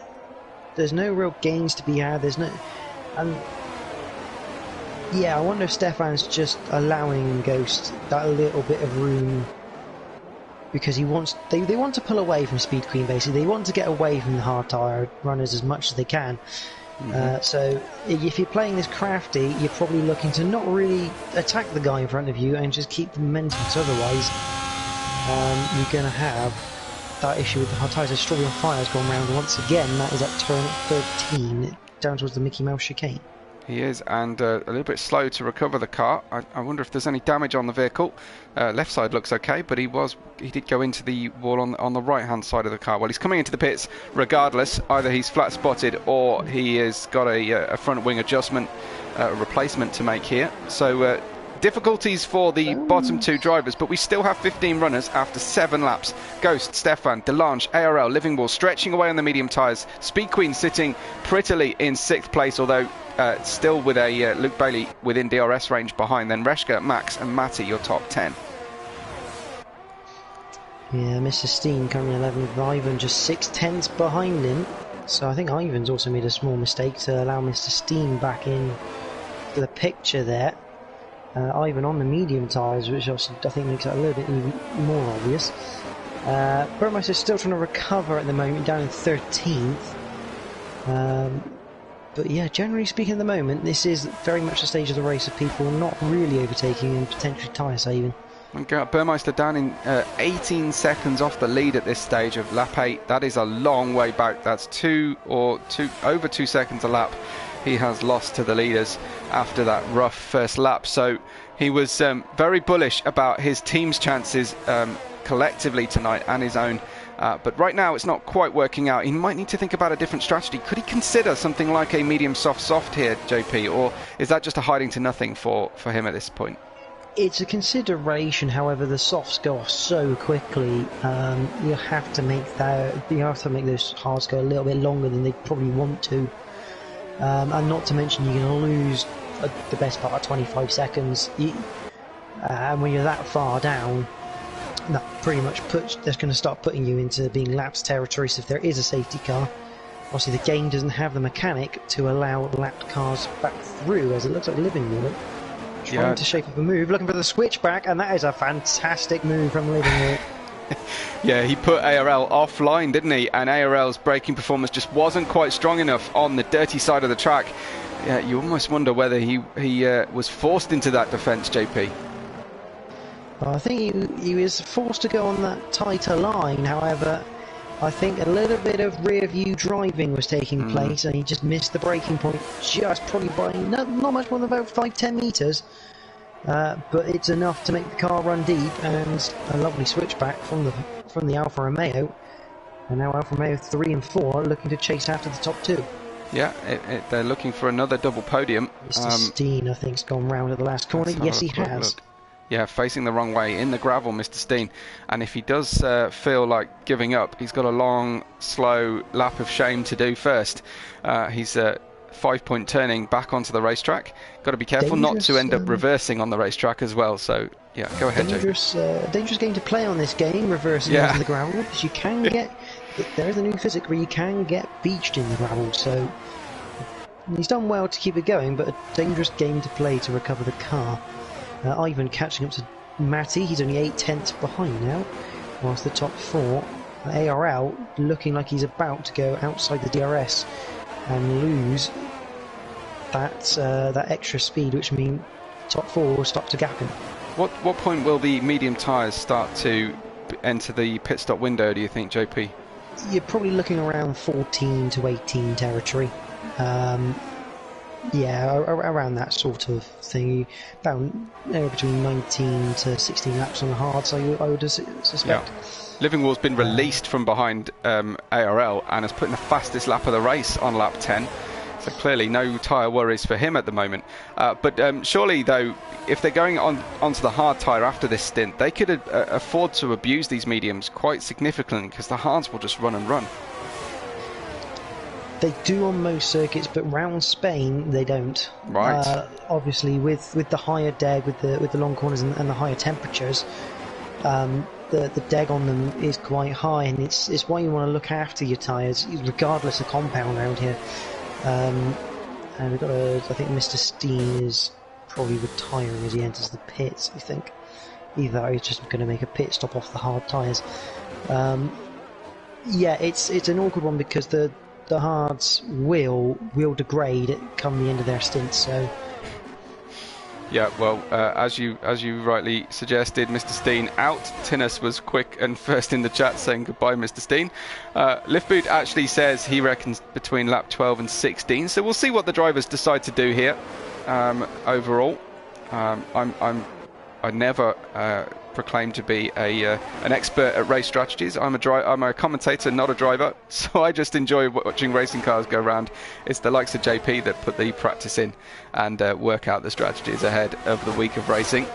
There's no real gains to be had, and yeah, I wonder if Stefan's just allowing Ghost that little bit of room, because they want to pull away from Speed Queen, basically. They want to get away from the hard tyre runners as much as they can. So if you're playing this crafty, you're probably looking to not really attack the guy in front of you and just keep the momentum, because otherwise you're going to have that issue with the hard tyres. So Strawberry on Fire has gone round once again. That is at turn 13, down towards the Mickey Mouse chicane. He is, and a little bit slow to recover the car. I wonder if there's any damage on the vehicle. Left side looks okay, but he did go into the wall on the right hand side of the car. Well, he's coming into the pits regardless. Either he's flat spotted or he has got a front wing adjustment replacement to make here. So difficulties for the bottom 2 drivers, but we still have 15 runners after 7 laps. Ghost, Stefan, Delange, ARL, Livingwall stretching away on the medium tyres. Speed Queen sitting prettily in 6th place, although still with a Luke Bailey within DRS range behind. Then Reshka, Max and Matty, your top 10. Yeah, Mr. Steen currently 11th, Ivan just 0.6 behind him. So I think Ivan's also made a small mistake to allow Mr. Steen back in to the picture there. Ivan on the medium tyres, which obviously I think makes it a little bit even more obvious. Burmeister's still trying to recover at the moment, down in 13th. But yeah, generally speaking at the moment, this is very much the stage of the race of people not really overtaking and potentially tyre saving. Burmeister down in 18 seconds off the lead at this stage of lap 8. That is a long way back. That's over 2 seconds a lap he has lost to the leaders after that rough first lap. So he was very bullish about his team's chances collectively tonight and his own. But right now it's not quite working out. He might need to think about a different strategy. Could he consider something like a medium soft here, JP, or is that just a hiding to nothing for him at this point? It's a consideration. However, the softs go off so quickly. You have to make those hards go a little bit longer than they probably want to, and not to mention you're going to lose the best part of 25 seconds. And when you're that far down, that pretty much that's going to start putting you into being lapped territory. So if there is a safety car, obviously the game doesn't have the mechanic to allow lapped cars back through, as it looks like Living Wall trying to shape up a move, looking for the switchback, and that is a fantastic move from Living Wall. Yeah, he put ARL offline, didn't he? And ARL's braking performance just wasn't quite strong enough on the dirty side of the track. Yeah, you almost wonder whether he was forced into that defence, JP. Well, I think he was forced to go on that tighter line. However, I think a little bit of rear view driving was taking place, and he just missed the braking point just probably by not much more than about 5-10 metres. But it's enough to make the car run deep, and a lovely switchback from the Alfa Romeo. And now Alfa Romeo 3 and 4 looking to chase after the top two. Yeah, they're looking for another double podium. Mr. Steen, I think, has gone round at the last corner. Yes, he has. Look. Yeah, facing the wrong way in the gravel, Mr. Steen. And if he does feel like giving up, he's got a long, slow lap of shame to do first. He's 5-point turning back onto the racetrack. Got to be careful not to end up reversing on the racetrack as well. So, yeah, go ahead, dangerous game to play on this game, reversing onto the gravel, because you can get... There is a new physics where you can get beached in the gravel, so... He's done well to keep it going, but a dangerous game to play to recover the car. Ivan catching up to Matty, he's only 8/10 behind now, whilst the top four, ARL, looking like he's about to go outside the DRS and lose that extra speed, which means top four will start to gap him. What point will the medium tyres start to enter the pit stop window, do you think, JP? You're probably looking around 14 to 18 territory. Yeah, around that sort of thing. About between 19 to 16 laps on the hards, I would suspect. Yeah. Living Wall's been released from behind ARL and has put in the fastest lap of the race on lap 10. So clearly no tyre worries for him at the moment. But surely, though, if they're going onto the hard tyre after this stint, they could afford to abuse these mediums quite significantly, because the hards will just run and run. They do on most circuits, but round Spain they don't. Right. Obviously, with the higher deg, with the long corners and the higher temperatures, the deg on them is quite high, and it's why you want to look after your tyres, regardless of compound around here. And we've got I think Mr. Steen is probably retiring as he enters the pits. I think either he's just going to make a pit stop off the hard tyres. Yeah, it's an awkward one because the hards will degrade come the end of their stint. So yeah, well, as you rightly suggested, Mr. Steen out. Tinus was quick and first in the chat saying goodbye, Mr. Steen. Liftboot actually says he reckons between lap 12 and 16. So we'll see what the drivers decide to do here. Overall, I never proclaim to be an expert at race strategies. I'm a commentator, not a driver, so I just enjoy watching racing cars go round. It's the likes of JP that put the practice in and work out the strategies ahead of the week of racing.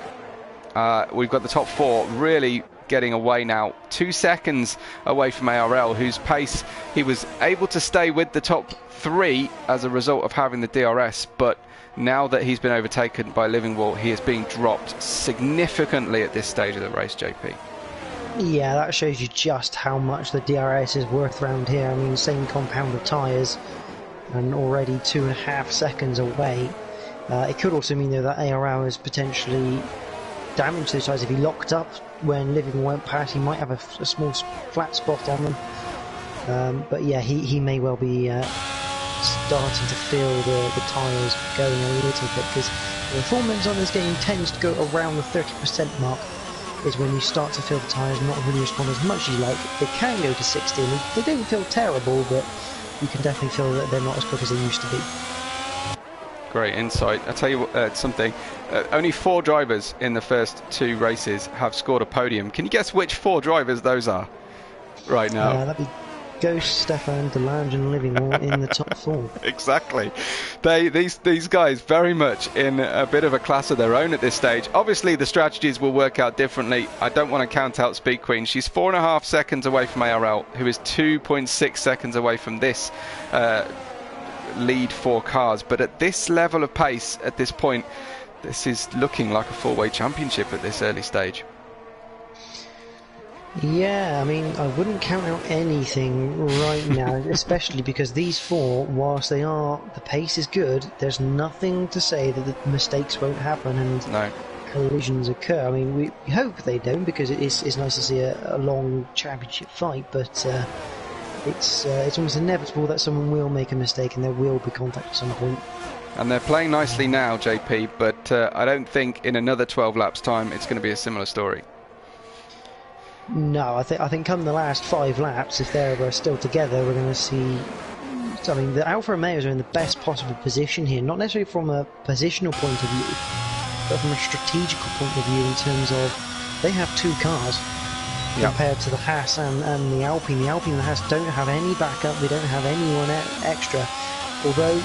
We've got the top four really getting away now, 2 seconds away from ARL, whose pace he was able to stay with the top three as a result of having the DRS, but now that he's been overtaken by Living Wall, he is being dropped significantly at this stage of the race, JP. Yeah, that shows you just how much the DRS is worth around here. I mean, same compound of tyres and already 2.5 seconds away. It could also mean, though, that ARL is potentially damaged to the tyres. If he locked up when Living Wall went past, he might have a small flat spot on them. But yeah, he may well be starting to feel the tyres going a little bit, because the performance on this game tends to go around the 30% mark, is when you start to feel the tyres not really respond as much as you like. They can go to 60, and they don't feel terrible, but you can definitely feel that they're not as quick as they used to be. Great insight. I'll tell you something. Only 4 drivers in the first 2 races have scored a podium. Can you guess which 4 drivers those are right now? That'd be Ghost, Stefan, Delange and Livingwall in the top 4. Exactly. These guys very much in a bit of a class of their own at this stage. Obviously the strategies will work out differently. I don't want to count out Speed Queen. She's 4.5 seconds away from ARL, who is 2.6 seconds away from this lead 4 cars. But at this level of pace, at this point, this is looking like a 4-way championship at this early stage. Yeah, I mean, I wouldn't count out anything right now, especially because these 4, whilst the pace is good, there's nothing to say that the mistakes won't happen and collisions occur. I mean, we hope they don't, because it's nice to see a long championship fight, but it's almost inevitable that someone will make a mistake and there will be contact at some point. And they're playing nicely now, JP, but I don't think in another 12 laps time it's going to be a similar story. No, I think come the last 5 laps, if they're still together, we're going to see. I mean, the Alfa Romeos are in the best possible position here, not necessarily from a positional point of view, but from a strategical point of view in terms of they have 2 cars compared to the Haas and the Alpine. The Alpine and the Haas don't have any backup, they don't have anyone extra, although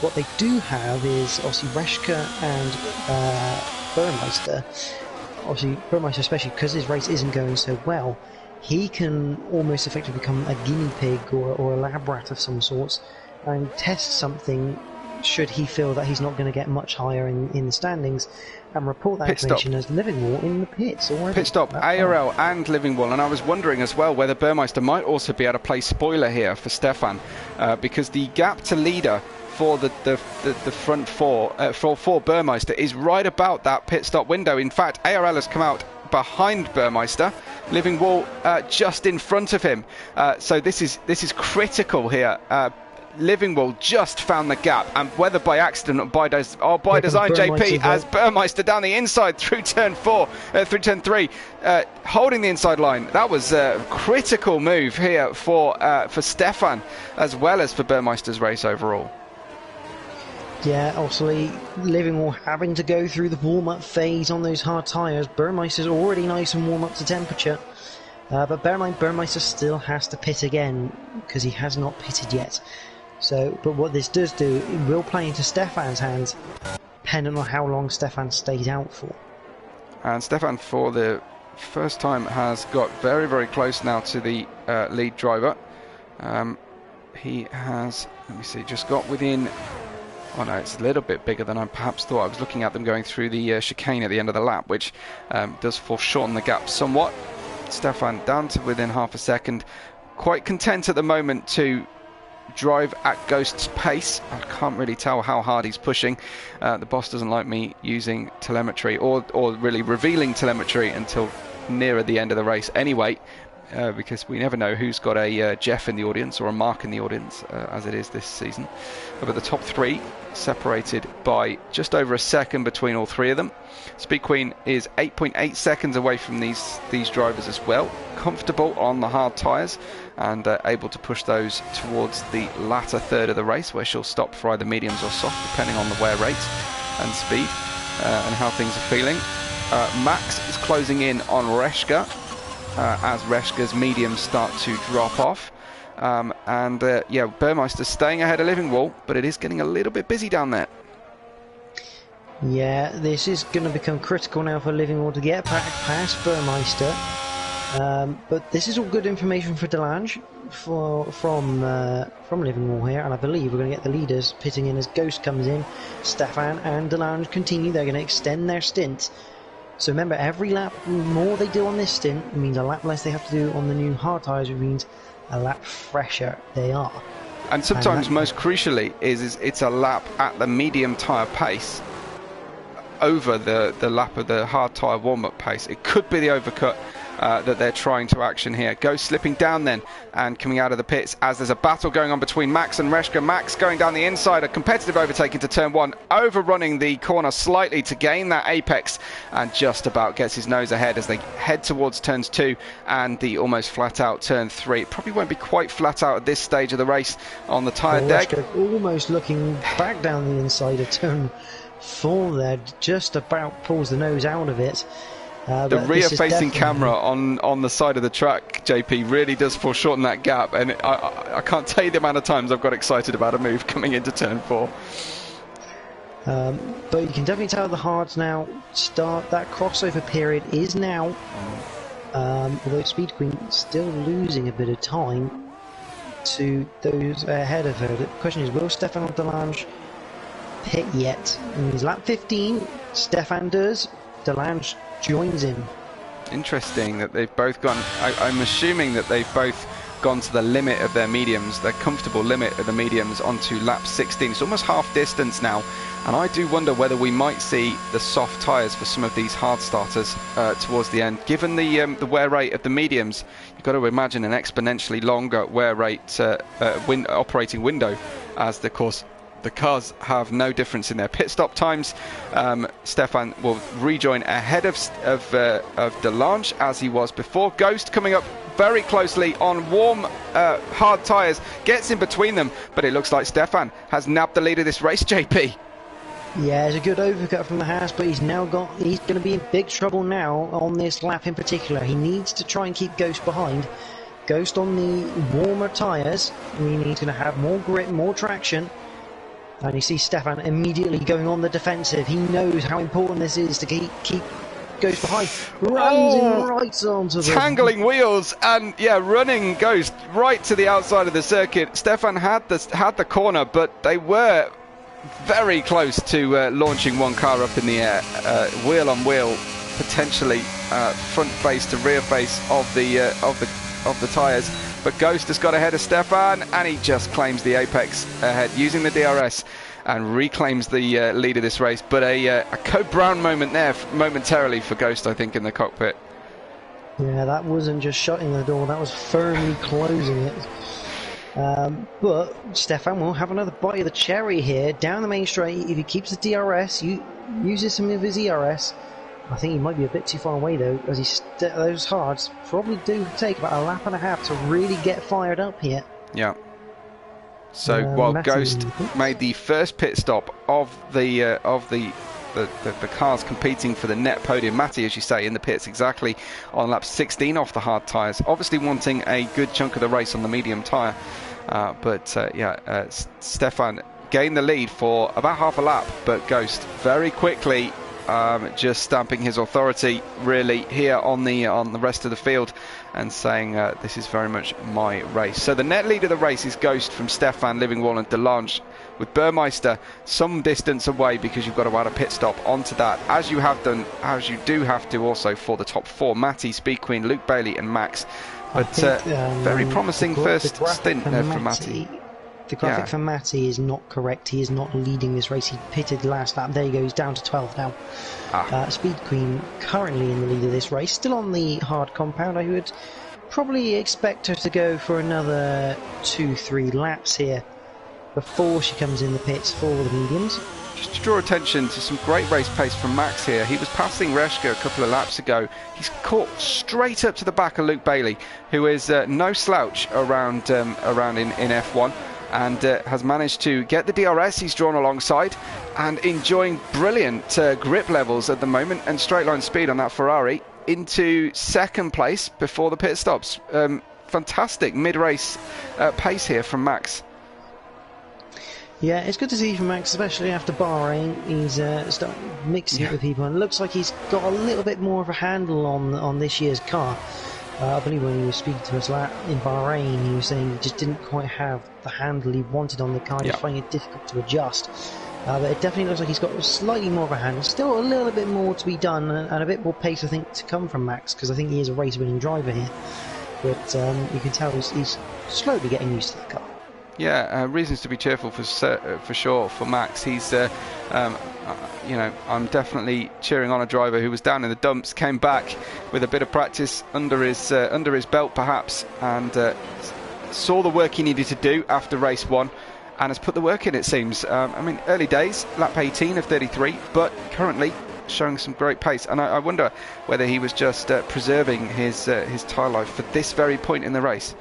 what they do have is obviously Reschke and Burmeister. Obviously, Burmeister, especially because his race isn't going so well, he can almost effectively become a guinea pig or a lab rat of some sorts and test something should he feel that he's not going to get much higher in the standings, and report that information as Livingwall in the pits. Pit stop, ARL and Livingwall, and I was wondering as well whether Burmeister might also be able to play spoiler here for Stefan, because the gap to leader for the front 4 for Burmeister is right about that pit stop window. In fact, ARL has come out behind Burmeister, Livingwall just in front of him. So this is critical here. Livingwall just found the gap, and whether by accident or by design, JP, as Burmeister down the inside through turn 3, holding the inside line. That was a critical move here for Stefan, as well as for Burmeister's race overall. Yeah, obviously, Livingwall having to go through the warm-up phase on those hard tyres. Burmeister's already nice and warm up to temperature. But bear in mind, Burmeister still has to pit again, because he has not pitted yet. But what this does do, it will play into Stefan's hands, depending on how long Stefan stays out for. And Stefan, for the first time, has got very, very close now to the lead driver. He has, let me see, just got within... Oh no, it's a little bit bigger than I perhaps thought. I was looking at them going through the chicane at the end of the lap, which does foreshorten the gap somewhat. Stefan down to within half a second. Quite content at the moment to drive at Ghost's pace. I can't really tell how hard he's pushing. The boss doesn't like me using telemetry or really revealing telemetry until nearer the end of the race anyway. Because we never know who's got a Jeff in the audience or a Mark in the audience, as it is this season. But the top 3 separated by just over a second between all 3 of them. Speed Queen is 8.8 seconds away from these drivers as well. Comfortable on the hard tyres and able to push those towards the latter third of the race, where she'll stop for either mediums or soft, depending on the wear rate and speed and how things are feeling. Max is closing in on Reschke, as Reschke's mediums start to drop off. Yeah, Burmeister's staying ahead of Livingwall, but it is getting a little bit busy down there. Yeah, this is going to become critical now for Livingwall to get back past Burmeister. But this is all good information for Delange from Livingwall here, and I believe we're going to get the leaders pitting in as Ghost comes in. Stefan and Delange continue. They're going to extend their stint. So remember, every lap more they do on this stint means a lap less they have to do on the new hard tyres, which means a lap fresher they are. And sometimes, most crucially, is it's a lap at the medium tyre pace over the lap of the hard tyre warm-up pace. It could be the overcut that they're trying to action here. Ghost slipping down then and coming out of the pits as there's a battle going on between Max and Reschke. Max going down the inside, a competitive overtake into turn 1, overrunning the corner slightly to gain that apex, and just about gets his nose ahead as they head towards turns 2 and the almost flat out turn 3. It probably won't be quite flat out at this stage of the race on the tyre deck. Almost looking back down the inside of turn 4 there, just about pulls the nose out of it. The rear-facing camera on the side of the track, JP, really does foreshorten that gap, and I can't tell you the amount of times I've got excited about a move coming into turn 4. But you can definitely tell the hards now start. That crossover period is now. Although Speed Queen still losing a bit of time to those ahead of her. The question is, will Stefan Delange pit yet? In his lap 15, Stefan does. Delange joins him. Interesting that they've both gone. I'm assuming that they've both gone to the limit of their mediums, their comfortable limit of the mediums, onto lap 16. It's almost half distance now, and I do wonder whether we might see the soft tyres for some of these hard starters towards the end. Given the wear rate of the mediums, you've got to imagine an exponentially longer wear rate operating window, as the cars have no difference in their pit stop times. Stefan will rejoin ahead of Delange as he was before. Ghost coming up very closely on warm, hard tyres, gets in between them, but it looks like Stefan has nabbed the lead of this race, JP. Yeah, it's a good overcut from the Haas, but he's going to be in big trouble now on this lap in particular. He needs to try and keep Ghost behind. Ghost on the warmer tyres, meaning he's going to have more grip, more traction. And you see Stefan immediately going on the defensive. He knows how important this is to keep Ghost behind. Runs in right onto the... Tangling wheels and, yeah, running Ghost right to the outside of the circuit. Stefan had the corner, but they were very close to launching one car up in the air. Wheel on wheel, potentially front face to rear face of the tyres. But Ghost has got ahead of Stefan, and he just claims the apex ahead using the DRS and reclaims the lead of this race. But a Code Brown moment there momentarily for Ghost, I think, in the cockpit. Yeah, that wasn't just shutting the door, that was firmly closing it. But Stefan will have another bite of the cherry here down the main straight. If he keeps the DRS, uses some of his ERS. I think he might be a bit too far away though, as those hards probably do take about a lap and a half to really get fired up here. Yeah. So while Ghost made the first pit stop of the cars competing for the net podium, Matty, as you say, in the pits exactly on lap 16 off the hard tyres, obviously wanting a good chunk of the race on the medium tyre. Stefan gained the lead for about half a lap, but Ghost very quickly just stamping his authority really here on the rest of the field and saying this is very much my race. So the net lead of the race is Ghost from Stefan, Livingwall and Delange, with Burmeister some distance away because you've got to add a pit stop onto that, as you do have to also for the top 4, Matty, Speed Queen, Luke Bailey and Max. But very promising first stint there for Matty. The graphic for Matty is not correct. He is not leading this race. He pitted last lap. There he goes, down to 12 now. Speed Queen currently in the lead of this race, still on the hard compound. I would probably expect her to go for another 2-3 laps here before she comes in the pits for the mediums. Just to draw attention to some great race pace from Max here. He was passing Reshka a couple of laps ago. He's caught straight up to the back of Luke Bailey, who is no slouch around in F1. And has managed to get the DRS he's drawn alongside and enjoying brilliant grip levels at the moment and straight line speed on that Ferrari into second place before the pit stops. Fantastic mid-race pace here from Max. Yeah, it's good to see from Max, especially after Bahrain. He's starting mixing it with people, and it looks like he's got a little bit more of a handle on this year's car. I believe when he was speaking to us in Bahrain, he was saying he just didn't quite have the handle he wanted on the car. He's finding it difficult to adjust. But it definitely looks like he's got slightly more of a handle. Still a little bit more to be done, and a bit more pace, I think, to come from Max, because I think he is a race-winning driver here. But you can tell he's slowly getting used to the car. Yeah, reasons to be cheerful for sure for Max. He's, I'm definitely cheering on a driver who was down in the dumps, came back with a bit of practice under his belt perhaps, and saw the work he needed to do after race 1, and has put the work in, it seems. I mean, early days, lap 18 of 33, but currently showing some great pace, and I wonder whether he was just preserving his tyre life for this very point in the race.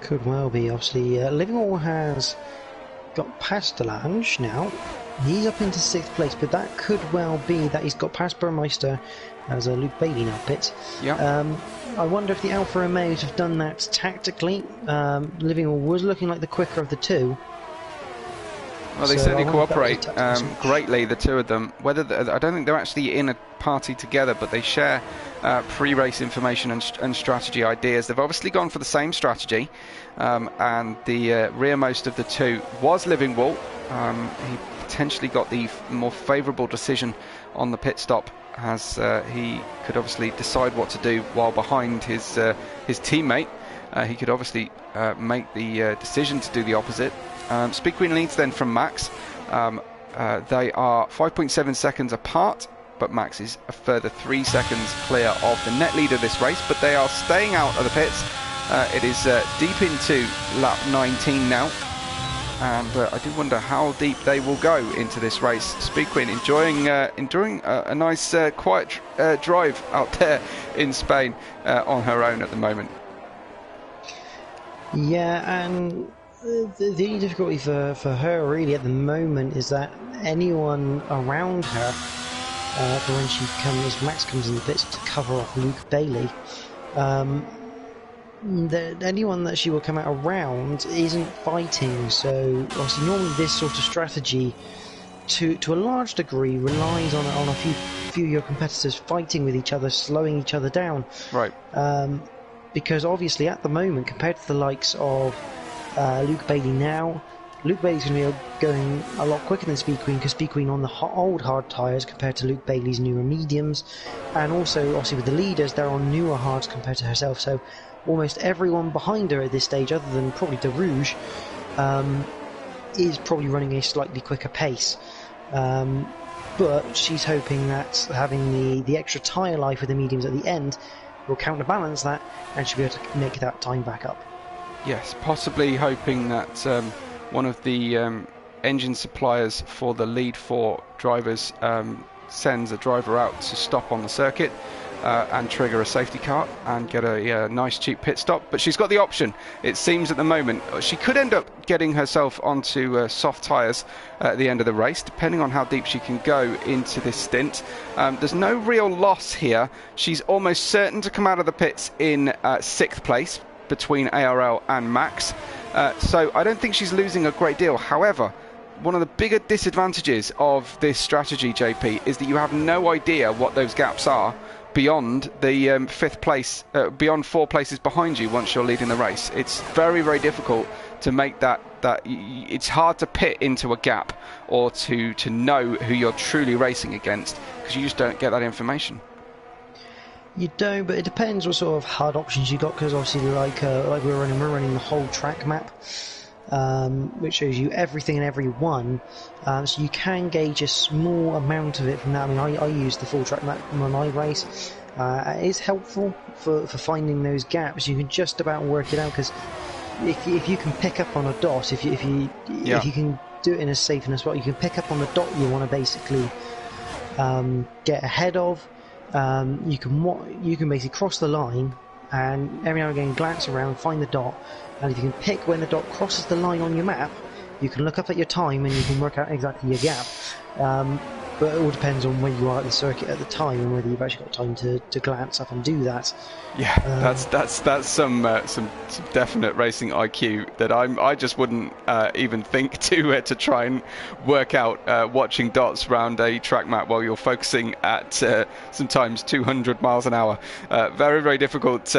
Could well be, obviously. Livingwall has got past Delange now. He's up into 6th place, but that could well be that he's got past Burmeister as Luke Bailey now pits. Yeah. I wonder if the Alfa Romeos have done that tactically. Livingwell was looking like the quicker of the two. Well, they certainly cooperate greatly, the two of them. I don't think they're actually in a party together, but they share pre-race information and strategy ideas. They've obviously gone for the same strategy, and the rearmost of the two was Livingwell. He potentially got the more favourable decision on the pit stop, as he could obviously decide what to do while behind his teammate. He could obviously make the decision to do the opposite. Speed Queen leads then from Max. They are 5.7 seconds apart, but Max is a further 3 seconds clear of the net leader this race, but they are staying out of the pits. It is deep into lap 19 now, and I do wonder how deep they will go into this race. Speed Queen enjoying a nice quiet drive out there in Spain on her own at the moment. Yeah, and the only difficulty for her really at the moment is that anyone around her, for when Max comes in the pits to cover off Luke Bailey, anyone that she will come out around isn't fighting. So obviously normally this sort of strategy to a large degree relies on a few of your competitors fighting with each other, slowing each other down. Right. Because obviously at the moment, compared to the likes of Luke Bailey now, Luke Bailey's going to be going a lot quicker than Speed Queen, because Speed Queen on the old hard tyres compared to Luke Bailey's newer mediums, and also obviously with the leaders, they're on newer hards compared to herself. So almost everyone behind her at this stage, other than probably De Rouge, is probably running a slightly quicker pace. But she's hoping that having the extra tyre life with the mediums at the end will counterbalance that, and she'll be able to make that time back up. Yes, possibly hoping that one of the engine suppliers for the lead 4 drivers sends a driver out to stop on the circuit and trigger a safety car and get a nice cheap pit stop. But she's got the option, it seems, at the moment. She could end up getting herself onto soft tyres at the end of the race, depending on how deep she can go into this stint. There's no real loss here. She's almost certain to come out of the pits in 6th place between ARL and Max. So I don't think she's losing a great deal. However, one of the bigger disadvantages of this strategy, JP, is that you have no idea what those gaps are beyond the 5th place, beyond 4 places behind you once you're leading the race. It's very, very difficult to make that it's hard to pit into a gap or to know who you're truly racing against, because you just don't get that information. You don't, but it depends what sort of hard options you got, because obviously like we're running the whole track map, which shows you everything and everyone, so you can gauge a small amount of it from that. I mean, I use the full track map when I race. It is helpful for finding those gaps. You can just about work it out, because if you can pick up on a dot, if you can do it in a safe enough spot, you can pick up on the dot you want to basically get ahead of. You can basically cross the line, and every now and again glance around, find the dot, and if you can pick when the dot crosses the line on your map, you can look up at your time and you can work out exactly your gap. But it all depends on where you are at the circuit at the time and whether you've actually got time to glance up and do that. Yeah, that's some definite racing IQ that I just wouldn't even think to try and work out, watching dots around a track map while you're focusing at sometimes 200 miles an hour. Very, very difficult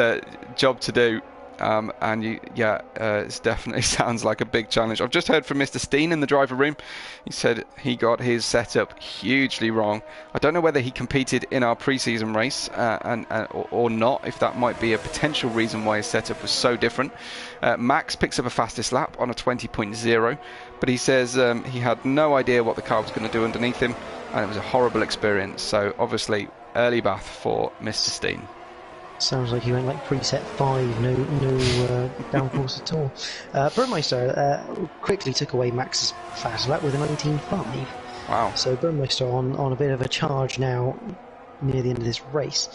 job to do. And it definitely sounds like a big challenge. I've just heard from Mr. Steen in the driver room. He said he got his setup hugely wrong. I don't know whether he competed in our pre-season race or not, if that might be a potential reason why his setup was so different. Max picks up a fastest lap on a 20.0, but he says he had no idea what the car was going to do underneath him, and it was a horrible experience. So obviously early bath for Mr. Steen. Sounds like he went like preset 5, no downforce at all. Burmeister quickly took away Max's fast lap with a 19.5. Wow. So Burmeister on a bit of a charge now near the end of this race.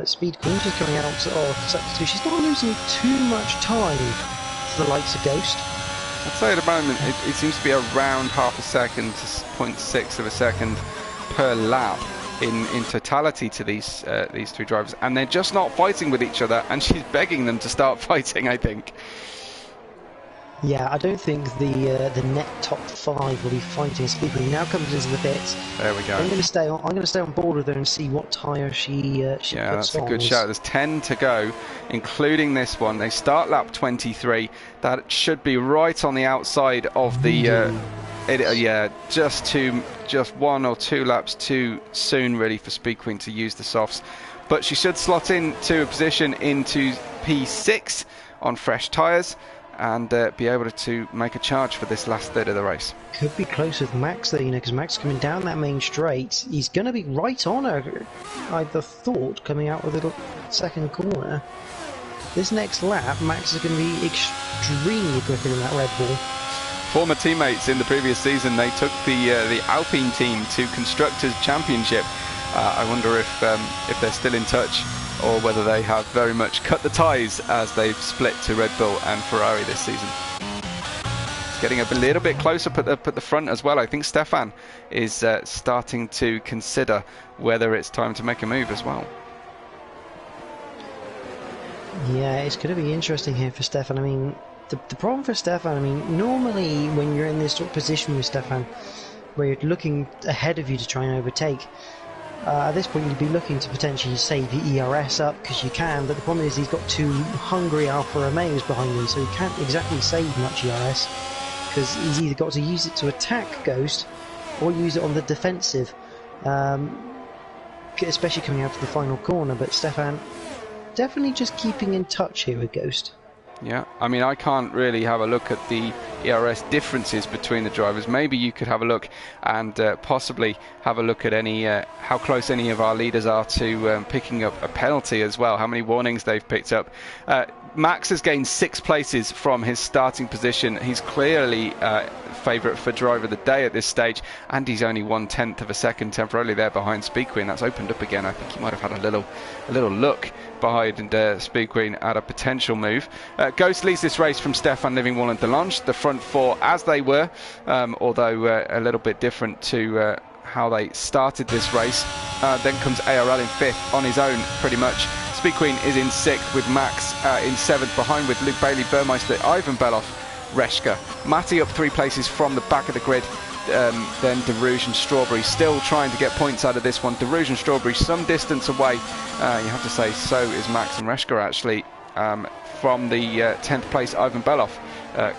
Speed Queen just coming out of sector 2. She's not losing too much time to the likes of Ghost. I'd say at the moment it seems to be around half a second to 0.6 of a second per lap in totality to these three drivers, and they're just not fighting with each other, and she's begging them to start fighting, I think. Yeah, I don't think the net top 5 will be fighting Speedway. Now comes into the pits. There we go. I'm going to stay on board with her and see what tyre she yeah, puts that's on. a good shout. There's 10 to go, including this one. They start lap 23. That should be right on the outside of the. Yeah, just 1 or 2 laps too soon, really, for Speed Queen to use the softs. But she should slot into a position into P6 on fresh tyres, and be able to make a charge for this last third of the race. Could be close with Max though, because Max coming down that main straight, he's going to be right on her, I'd have thought, coming out with a second corner. This next lap, Max is going to be extremely quicker than that Red Bull. Former teammates in the previous season, they took the Alpine team to Constructors' Championship. I wonder if they're still in touch, or whether they have very much cut the ties as they've split to Red Bull and Ferrari this season. It's getting a little bit closer at the front as well. I think Stefan is starting to consider whether it's time to make a move as well. Yeah, it's going to be interesting here for Stefan. I mean, the problem for Stefan, I mean, normally when you're in this sort of position with Stefan, where you're looking ahead of you to try and overtake, at this point you'd be looking to potentially save your ERS up, because you can, but the problem is he's got 2 hungry Alfa Romeos behind him, so he can't exactly save much ERS, because he's either got to use it to attack Ghost, or use it on the defensive, especially coming out to the final corner. But Stefan definitely just keeping in touch here with Ghost. Yeah, I mean, I can't really have a look at the ERS differences between the drivers. Maybe you could have a look and possibly have a look at any how close any of our leaders are to picking up a penalty as well, how many warnings they've picked up. Max has gained 6 places from his starting position. He's clearly favourite for driver of the day at this stage, and he's only 1/10 of a second temporarily there behind Speed Queen. That's opened up again. I think he might have had a little look behind Speed Queen at a potential move. Ghost leads this race from Stefan, Livingwall and Delange, the front 4 as they were, although a little bit different to how they started this race. Then comes ARL in 5th on his own, pretty much. Speed Queen is in 6th with Max in 7th, behind with Luke Bailey, Burmeister, Ivan Beloff, Reshka. Matty up 3 places from the back of the grid. Then DeRouge and Strawberry still trying to get points out of this one. DeRouge and Strawberry some distance away, you have to say. So is Max and Reshka actually, from the 10th place Ivan Beloff,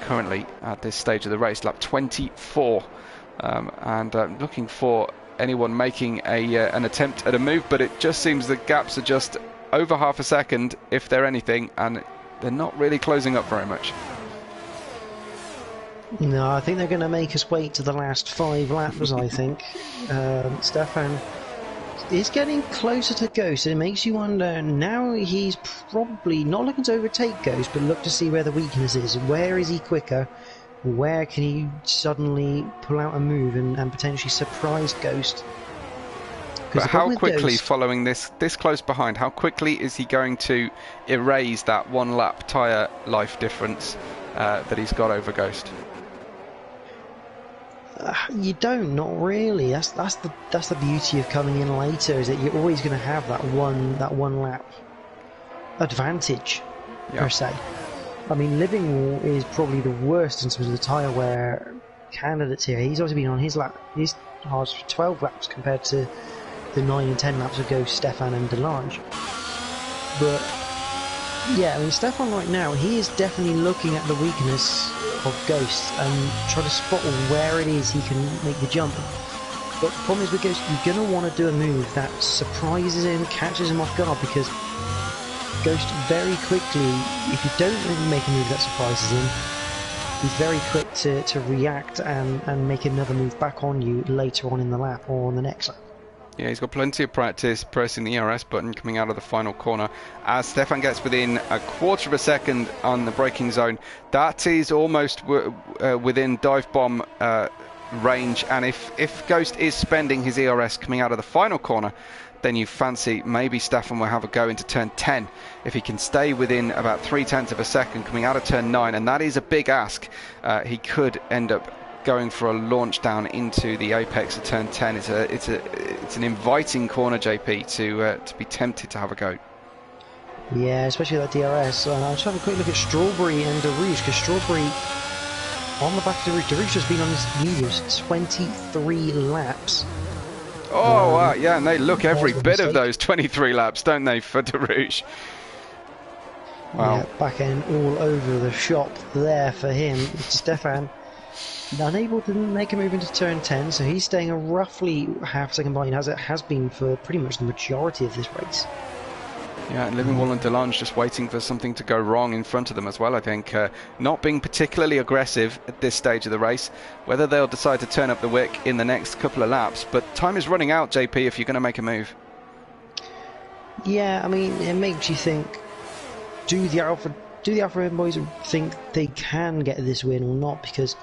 currently at this stage of the race, lap 24, and looking for anyone making an attempt at a move, but it just seems the gaps are just over half a second, if they're anything, and they're not really closing up very much. No, I think they're going to make us wait to the last 5 laps, I think. Stefan is getting closer to Ghost, and it makes you wonder, now he's probably not looking to overtake Ghost, but look to see where the weakness is. Where is he quicker? Where can he suddenly pull out a move and potentially surprise Ghost? But how quickly, following this close behind, how quickly is he going to erase that 1 lap tyre life difference that he's got over Ghost? You don't, not really. That's the beauty of coming in later, is that you're always going to have that one lap advantage, per se. I mean, Livingwall is probably the worst in terms of the tyre wear candidates here. He's obviously been on his hard for 12 laps compared to the 9 and 10 laps of Ghost, Stefan and Delange. But yeah, I mean, Stefan right now, he is definitely looking at the weakness of Ghost and trying to spot where it is he can make the jump. But the problem is with Ghost, you're going to want to do a move that surprises him, catches him off guard, because Ghost very quickly, if you don't make a move that surprises him, he's very quick to react and make another move back on you later on in the lap or on the next lap. Yeah, he's got plenty of practice pressing the ERS button coming out of the final corner. As Stefan gets within a quarter of a second on the braking zone, that is almost within dive bomb range. And if Ghost is spending his ERS coming out of the final corner, then you fancy maybe Stefan will have a go into turn 10 if he can stay within about 0.3 of a second coming out of turn 9, and that is a big ask. He could end up going for a launch down into the apex of turn 10. It's an inviting corner, JP, to be tempted to have a go. Yeah, especially that DRS. I'll just have a quick look at Strawberry and DeRouge, because Strawberry on the back of DeRouge. DeRouge has been on this mediums 23 laps. Oh, wow, yeah, and they look every bit of those 23 laps, don't they, for DeRouge? Wow. Yeah, back end all over the shop there for him. Stefan unable to make a move into turn 10, so he's staying a roughly half-second behind, as it has been for pretty much the majority of this race. Yeah, and Livingwall and Delange just waiting for something to go wrong in front of them as well, I think. Not being particularly aggressive at this stage of the race. Whether they'll decide to turn up the wick in the next couple of laps, but time is running out, JP, if you're going to make a move. Yeah, I mean, it makes you think, do the Alpha boys think they can get this win or not? Because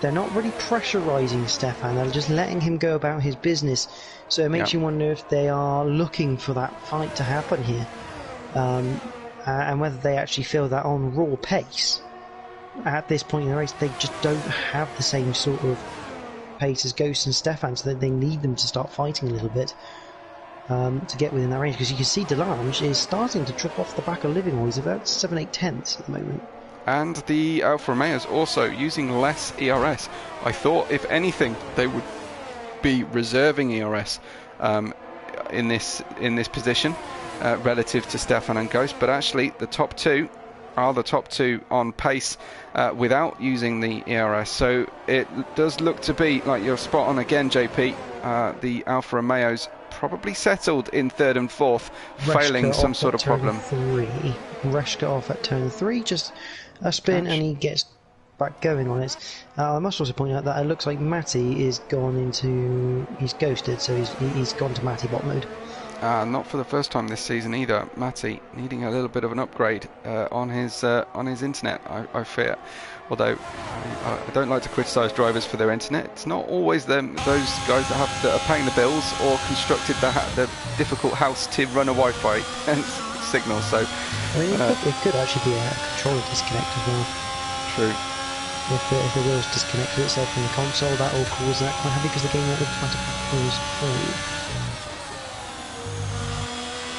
they're not really pressurising Stefan, they're just letting him go about his business. So it makes you wonder if they are looking for that fight to happen here, and whether they actually feel that on raw pace at this point in the race they just don't have the same sort of pace as Ghost and Stefan, so that they need them to start fighting a little bit to get within that range. Because you can see Delange is starting to drop off the back of Livingwall. He's about 7-8 tenths at the moment. And the Alfa Romeos also using less ERS. I thought, if anything, they would be reserving ERS in this position relative to Stefan and Ghost, but actually the top two are the top two on pace without using the ERS. So it does look to be like you're spot on again, JP. The Alfa Romeos probably settled in third and fourth, failing some sort of problem. Reshka off at turn 3, just a spin, and he gets back going on it. I must also point out that it looks like Matty is gone into... he's ghosted, so he's gone to Matty bot mode. Not for the first time this season either. Matty needing a little bit of an upgrade on his internet, I fear. Although I don't like to criticise drivers for their internet. It's not always those guys that are paying the bills or constructed the difficult house to run a Wi-Fi signal. So I mean, it could actually be a controller disconnect as well. True. If the wheels disconnect itself from the console, that will cause that quite heavy, because the game will automatically close through.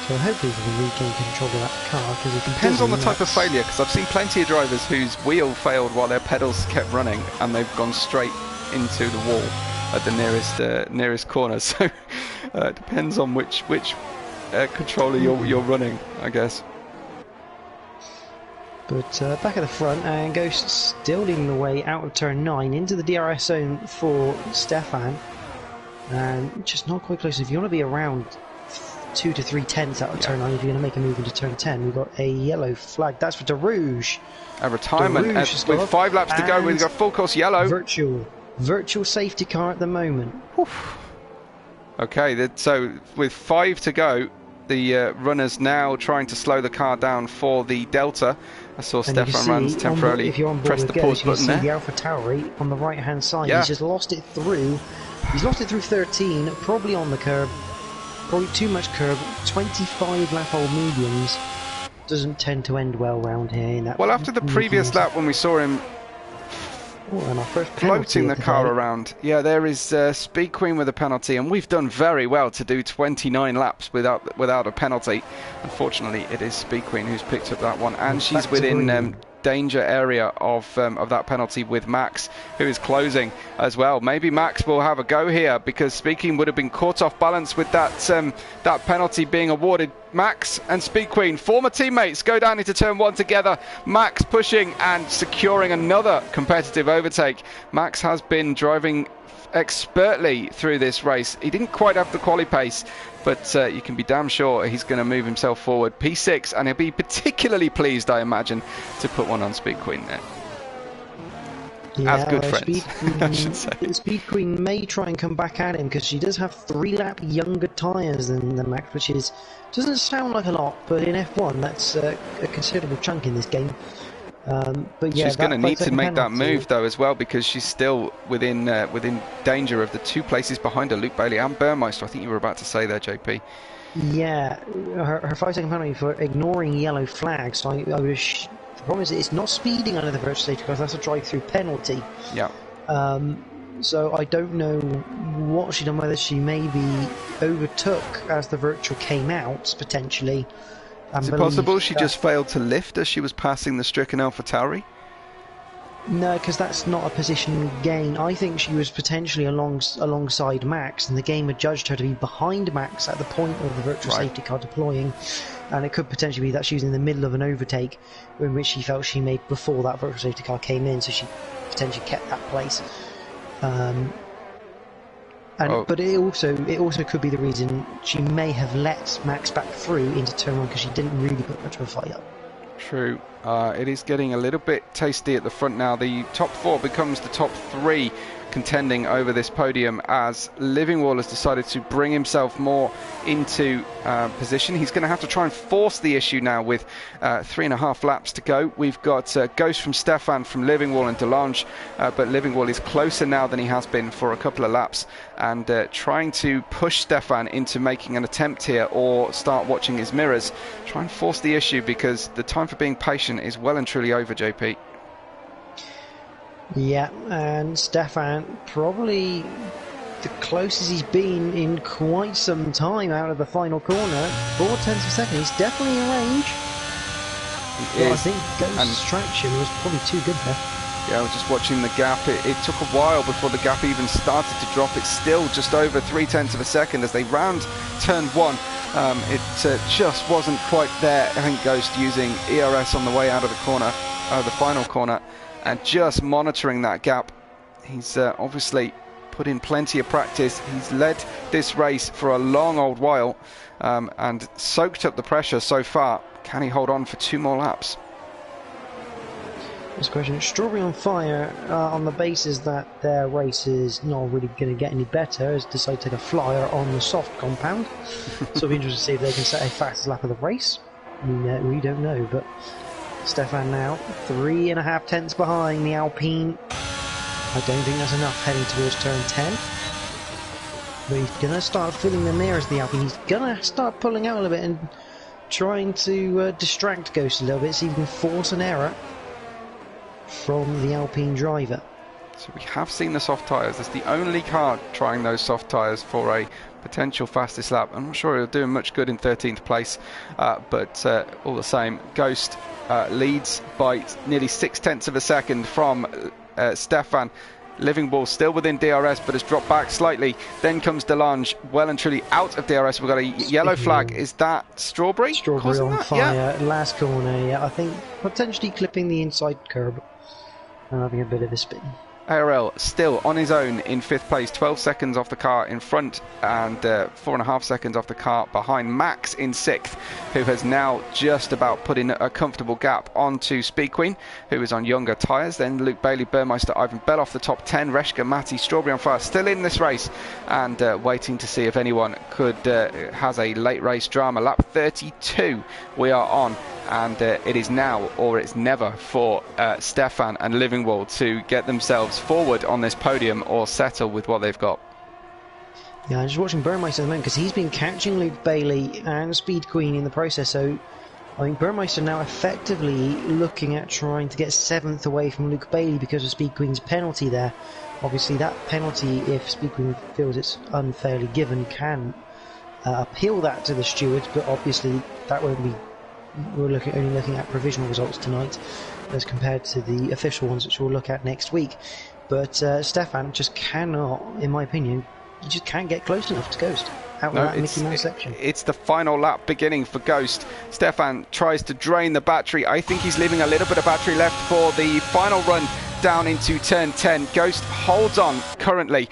So hopefully he can regain control of that car, because if he depends on the type of failure, because I've seen plenty of drivers whose wheel failed while their pedals kept running and they've gone straight into the wall at the nearest corner. So it depends on which controller you're running, I guess. But back at the front, and Ghost still leading the way out of turn 9 into the DRS zone for Stefan, and just not quite close. If you want to be around 2 to 3 tenths out of turn 9, if you're going to make a move into turn 10, we've got a yellow flag. That's for DeRouge. A retirement with 5 laps to go. We've got full course yellow. Virtual safety car at the moment. Oof. Okay, so with 5 to go, the runners now trying to slow the car down for the Delta. I saw Stefan Rands temporarily press the pause button there. The Alpha Tauri on the right hand side. He's just lost it through. He's lost it through 13, probably on the curb. Probably too much curb. 25 lap old mediums doesn't tend to end well round here. In that after the previous lap when we saw him and our first floating the car around, there is Speed Queen with a penalty, and we've done very well to do 29 laps without a penalty. Unfortunately, it is Speed Queen who's picked up that one, and she's within danger area of that penalty with Max, who is closing as well. Maybe Max will have a go here, because Speaking would have been caught off balance with that penalty being awarded. Max and Speed Queen, former teammates, go down into turn 1 together. Max pushing and securing another competitive overtake. Max has been driving expertly through this race. He didn't quite have the quali pace, but you can be damn sure he's going to move himself forward. P6, and he'll be particularly pleased, I imagine, to put one on Speed Queen there. As good friends, I should say. Speed Queen may try and come back at him, because she does have 3-lap younger tyres than Max, which doesn't sound like a lot, but in F1 that's a considerable chunk in this game. But yeah, She's going to need to 5-second make that penalty. move though as well, because she's still within danger of the 2 places behind her, Luke Bailey and Burmeister. I think you were about to say there, JP. Yeah, her 5-second penalty for ignoring yellow flags. So I wish. The problem is it's not speeding under the virtual safety car. That's a drive-through penalty. Yeah. So I don't know what she done. Whether she maybe overtook as the virtual came out potentially. Is it possible she just failed to lift as she was passing the stricken AlphaTauri? No, because that's not a position gain. I think she was potentially alongside Max, and the game had judged her to be behind Max at the point of the virtual safety car deploying, and it could potentially be that she was in the middle of an overtake in which she felt she made before that virtual safety car came in, so she potentially kept that place. But it also could be the reason she may have let Max back through into turn 1 because she didn't really put much of a fight up. True. It is getting a little bit tasty at the front now. The top 4 becomes the top 3 contending over this podium as Livingwall has decided to bring himself more into position. He's going to have to try and force the issue now with 3.5 laps to go. We've got Ghost from Stefan from Livingwall and Delange, but Livingwall is closer now than he has been for a couple of laps, and trying to push Stefan into making an attempt here or start watching his mirrors. Try and force the issue because the time for being patient is well and truly over, JP. Yeah, and Stefan probably the closest he's been in quite some time out of the final corner. 4/10 of a second, he's definitely in range. Well, I think Ghost's traction was probably too good there. Yeah, I was just watching the gap. It took a while before the gap even started to drop. It's still just over 0.3 of a second as they round turn 1. It just wasn't quite there. I think Ghost using ERS on the way out of the corner, the final corner, and just monitoring that gap. He's obviously put in plenty of practice. He's led this race for a long old while and soaked up the pressure so far. Can he hold on for 2 more laps? This question, Strawberry on Fire, on the basis that their race is not really going to get any better, has decided to take a flyer on the soft compound. So it'll be interesting to see if they can set a fastest lap of the race. We don't know, but Stefan now 3.5 tenths behind the Alpine. I don't think that's enough heading towards turn 10. But he's going to start filling the mirrors of the Alpine. He's going to start pulling out a little bit and trying to distract Ghost a little bit, so he can force an error from the Alpine driver. So we have seen the soft tyres. That's the only car trying those soft tyres for a potential fastest lap. I'm not sure he'll do much good in 13th place, but all the same, Ghost leads by nearly 0.6 of a second from Stefan. Livingwall still within DRS, but has dropped back slightly. Then comes Delange, well and truly out of DRS. We've got a yellow flag. Is that Strawberry? Strawberry on fire, last corner, yeah. I think potentially clipping the inside curb and having a bit of a spin. IRL still on his own in 5th place, 12 seconds off the car in front and 4.5 seconds off the car behind. Max in 6th, who has now just about put in a comfortable gap onto Speed Queen, who is on younger tyres. Then Luke Bailey, Burmeister, Ivan Bell off the top 10. Reshka, Matty, Strawberry on fire, still in this race and waiting to see if anyone has a late race drama. Lap 32 we are on. And it is now or it's never for Stefan and Livingwall to get themselves forward on this podium or settle with what they've got. Yeah, I'm just watching Burmeister at the moment because he's been catching Luke Bailey and Speed Queen in the process. So I think Burmeister now effectively looking at trying to get 7th away from Luke Bailey because of Speed Queen's penalty there. Obviously that penalty, if Speed Queen feels it's unfairly given, can appeal that to the stewards, but obviously that won't be. We're only looking at provisional results tonight as compared to the official ones, which we'll look at next week. But Stefan just cannot, in my opinion, you just can't get close enough to Ghost out of that Mickey Mouse section. It's the final lap beginning for Ghost. Stefan tries to drain the battery. I think he's leaving a little bit of battery left for the final run down into turn 10. Ghost holds on currently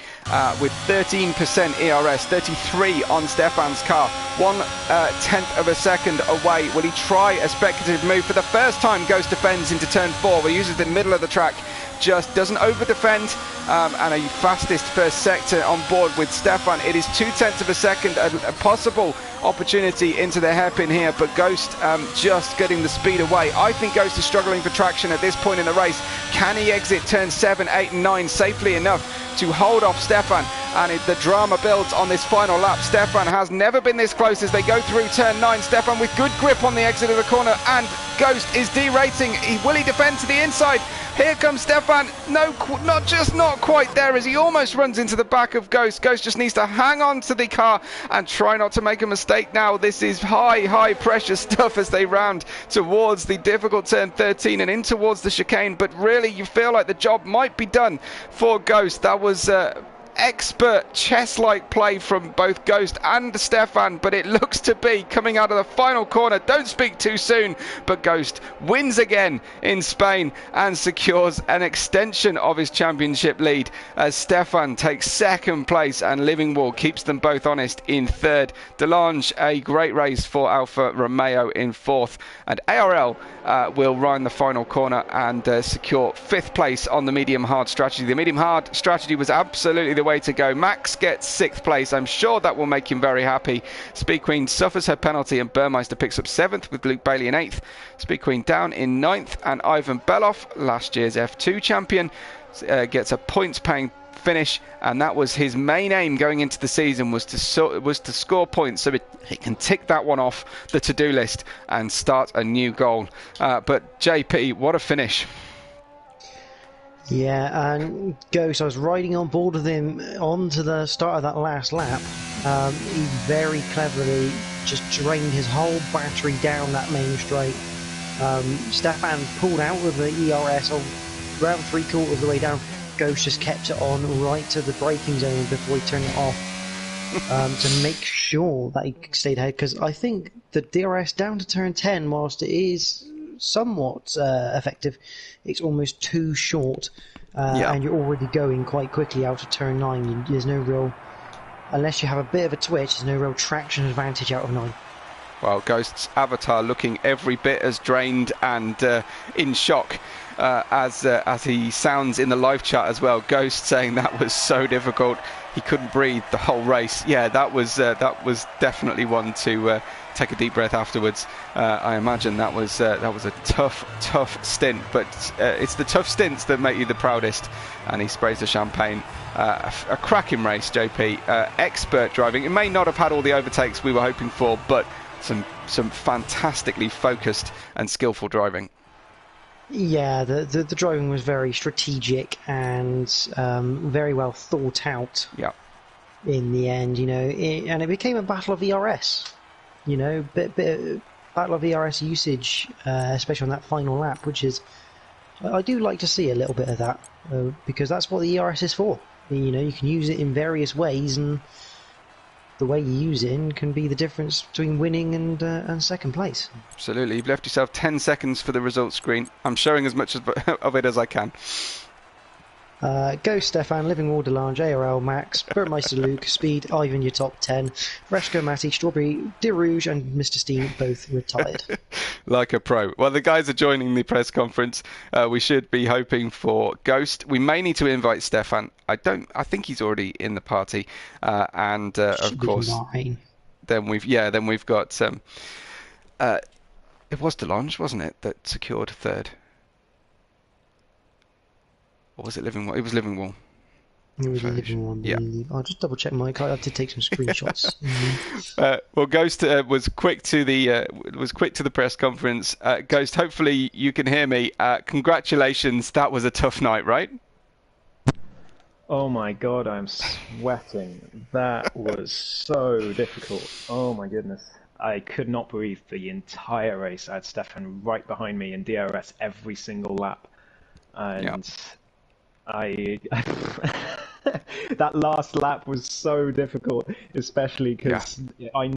with 13% ERS, 33 on Stefan's car, 1/10 of a second away. Will he try a speculative move? For the first time, Ghost defends into turn 4. He uses the middle of the track just doesn't over-defend, and a fastest first sector on board with Stefan. It is 0.2 of a second, a possible opportunity into the hairpin here, but Ghost just getting the speed away. I think Ghost is struggling for traction at this point in the race. Can he exit turns 7, 8 and 9 safely enough to hold off Stefan? And the drama builds on this final lap. Stefan has never been this close as they go through turn 9. Stefan with good grip on the exit of the corner, and Ghost is derating. Will he defend to the inside? Here comes Stefan. No, not quite there, as he almost runs into the back of Ghost. Ghost just needs to hang on to the car and try not to make a mistake now. This is high pressure stuff as they round towards the difficult turn 13 and in towards the chicane. But really, you feel like the job might be done for Ghost. That was expert chess-like play from both Ghost and Stefan, but it looks to be coming out of the final corner. Don't speak too soon, but Ghost wins again in Spain and secures an extension of his championship lead as Stefan takes second place and Living Wall keeps them both honest in third. Delange, a great race for Alfa Romeo in fourth, and ARL will run the final corner and secure fifth place on the medium-hard strategy. The medium-hard strategy was absolutely the way to go. Max gets sixth place. I'm sure that will make him very happy. Speed Queen suffers her penalty and Burmeister picks up seventh with Luke Bailey in eighth. Speed Queen down in ninth, and Ivan Beloff, last year's F2 champion, gets a points-paying finish, and that was his main aim going into the season, was to score points so he can tick that one off the to-do list and start a new goal. But JP, what a finish. Yeah, and Ghost, I was riding on board with him on to the start of that last lap. He very cleverly just drained his whole battery down that main straight. Stefan pulled out of the ERS on around 3/4 of the way down. Ghost just kept it on right to the braking zone before he turned it off to make sure that he stayed ahead, because I think the DRS down to turn 10, whilst it is somewhat effective, it's almost too short, and you're already going quite quickly out of turn 9. There's no real, unless you have a bit of a twitch, there's no real traction advantage out of 9. Well, Ghost's avatar looking every bit as drained and in shock as he sounds in the live chat as well. Ghost saying that was so difficult, he couldn't breathe the whole race. Yeah, that was definitely one to take a deep breath afterwards. I imagine that was a tough stint, but it's the tough stints that make you the proudest. And he sprays the champagne. A cracking race, JP. Expert driving. It may not have had all the overtakes we were hoping for, but some fantastically focused and skillful driving. Yeah, the driving was very strategic and very well thought out. Yeah. In the end, and it became a battle of ERS. Bit battle of ERS usage, especially on that final lap, which is, I do like to see a little bit of that, because that's what the ERS is for. You can use it in various ways, and the way you use it can be the difference between winning and second place. Absolutely. You've left yourself 10 seconds for the results screen. I'm showing as much of it as I can. Ghost, Stefan, Living Wall, Delange, ARL, Max, Burmeister, Luke, Speed, Ivan, your top 10, Reshko, Matty, Strawberry, De Rouge and Mr. Steen both retired. Like a pro. Well, the guys are joining the press conference. We should be hoping for Ghost. We may need to invite Stefan. I think he's already in the party. And of course, then we've got it was Delange, wasn't it, that secured third? Or was it Living Wall? It was Living Wall. It was Living Wall. Yeah. I'll just double check my card. I have to take some screenshots. Well, Ghost was quick to the press conference. Ghost, hopefully you can hear me. Congratulations. That was a tough night, right? Oh my God, I'm sweating. That was so difficult. Oh my goodness. I could not breathe the entire race. I had Stefan right behind me in DRS every single lap. And that last lap was so difficult, especially because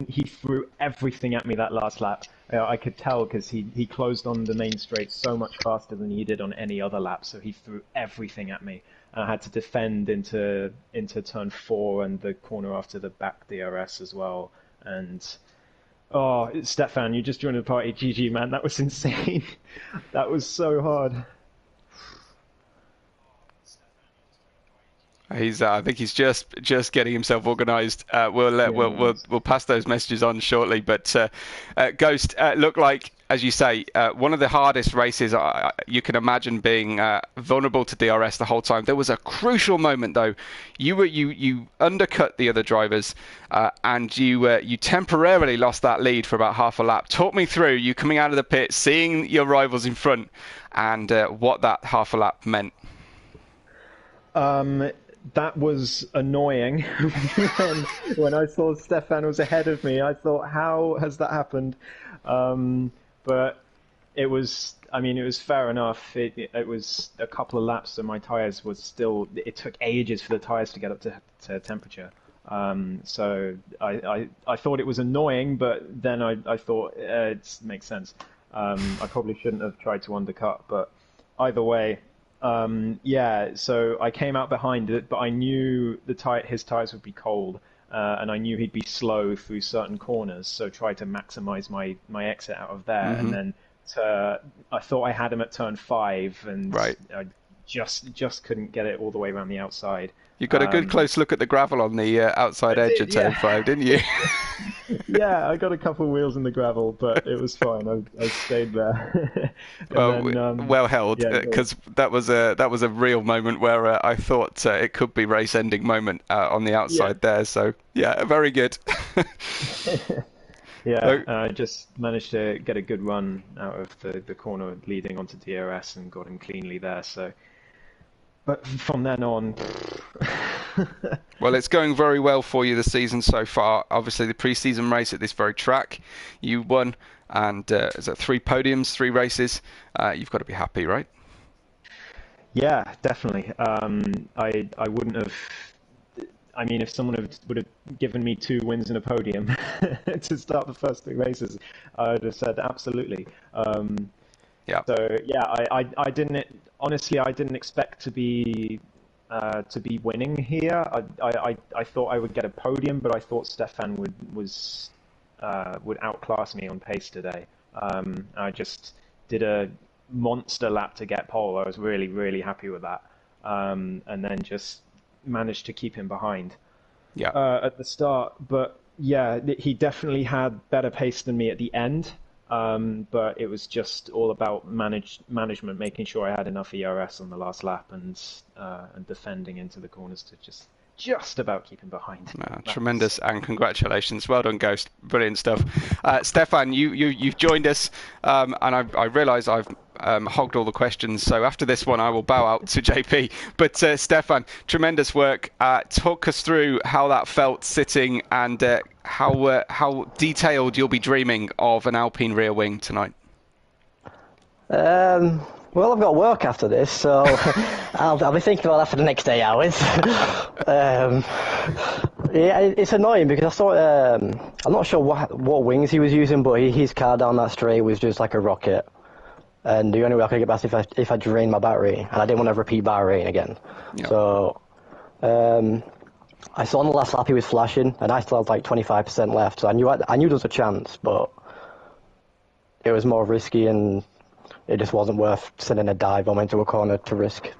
he threw everything at me that last lap. I could tell because he closed on the main straight so much faster than he did on any other lap, so he threw everything at me. And I had to defend into turn 4 and the corner after the back DRS as well. And Stefan, you just joined the party. GG, man, that was insane. That was so hard. I think he's just getting himself organised. We'll pass those messages on shortly. But Ghost, looked like, as you say, one of the hardest races you can imagine, being vulnerable to DRS the whole time. There was a crucial moment though. You undercut the other drivers, and you temporarily lost that lead for about half a lap. Talk me through you coming out of the pit, seeing your rivals in front, and what that half a lap meant. That was annoying. when I saw Stefan was ahead of me, I thought, how has that happened? But it was fair enough. It was a couple of laps, so my tyres was still. It took ages for the tyres to get up to temperature. So I thought it was annoying, but then I thought it makes sense. I probably shouldn't have tried to undercut, but either way. So I came out behind it, but I knew his tyres would be cold, and I knew he'd be slow through certain corners, so tried to maximise my exit out of there. Mm-hmm. And then I thought I had him at turn 5, and right. I just couldn't get it all the way around the outside. You got a good close look at the gravel on the outside edge of turn 5, didn't you? Yeah, I got a couple of wheels in the gravel, but it was fine. I stayed there. Well held, because that was a real moment where I thought it could be race-ending moment on the outside there. So yeah, very good. I just managed to get a good run out of the corner leading onto DRS and got him cleanly there. So. But from then on... Well, it's going very well for you this season so far. Obviously, the pre-season race at this very track, you won, and is that 3 podiums, 3 races? You've got to be happy, right? Yeah, definitely. I wouldn't have... I mean, if someone would have given me 2 wins and a podium to start the first 3 races, I would have said absolutely. Yeah. So yeah, I didn't honestly. I didn't expect to be winning here. I thought I would get a podium, but I thought Stefan would outclass me on pace today. I just did a monster lap to get pole. I was really happy with that, and then just managed to keep him behind. Yeah. At the start, but yeah, he definitely had better pace than me at the end. But it was just all about management, making sure I had enough ERS on the last lap and defending into the corners to just about keep him behind. Tremendous, and congratulations. Well done, Ghost. Brilliant stuff. Stefan, you've joined us, and I realise I've hogged all the questions, so after this one I will bow out to JP. But Stefan, tremendous work. Talk us through how that felt sitting, and how detailed you'll be dreaming of an Alpine rear wing tonight. Well, I've got work after this, so I'll be thinking about that for the next 8 hours. Yeah, it's annoying because I thought I'm not sure what wings he was using, but his car down that straight was just like a rocket. And the only way I could get past if I drained my battery, and I didn't want to repeat battery again. Yep. So I saw on the last lap he was flashing, and I still had like 25% left. So I knew there was a chance, but it was more risky, and it just wasn't worth sending a dive bomb into a corner to risk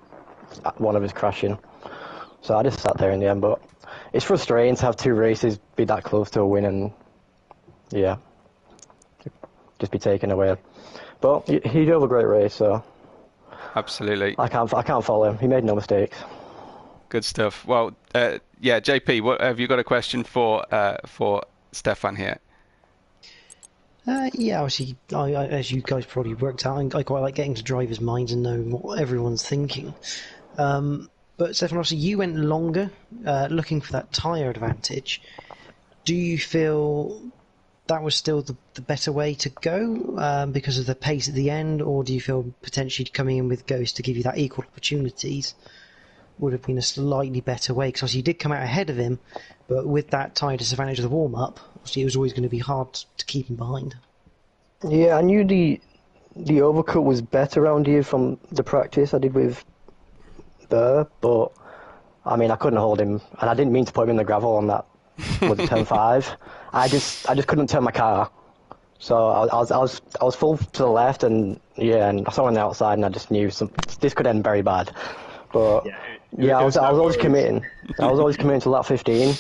one of us crashing. So I just sat there in the end. But it's frustrating to have 2 races be that close to a win, and yeah, just be taken away. But he drove a great race, so absolutely. I can't fault him. He made no mistakes. Good stuff. Well, yeah, JP, what have you got a question for Stefan here? Yeah, obviously, as you guys probably worked out, I quite like getting to drivers' minds and knowing what everyone's thinking. But Stefan, obviously, you went longer, looking for that tyre advantage. Do you feel that was still the better way to go because of the pace at the end, or do you feel potentially coming in with Ghost to give you that equal opportunities would have been a slightly better way? Because obviously you did come out ahead of him, but with that tyre disadvantage of the warm-up, obviously it was always going to be hard to keep him behind. Yeah, I knew the overcut was better around here from the practice I did with Burr, but I mean I couldn't hold him, and I didn't mean to put him in the gravel on that. Was it turn 5? I just couldn't turn my car, so I was full to the left, and yeah, and I saw him on the outside, and I just knew this could end very bad. But Yeah, I it was was no always worries. committing. I was always committing to lap 15.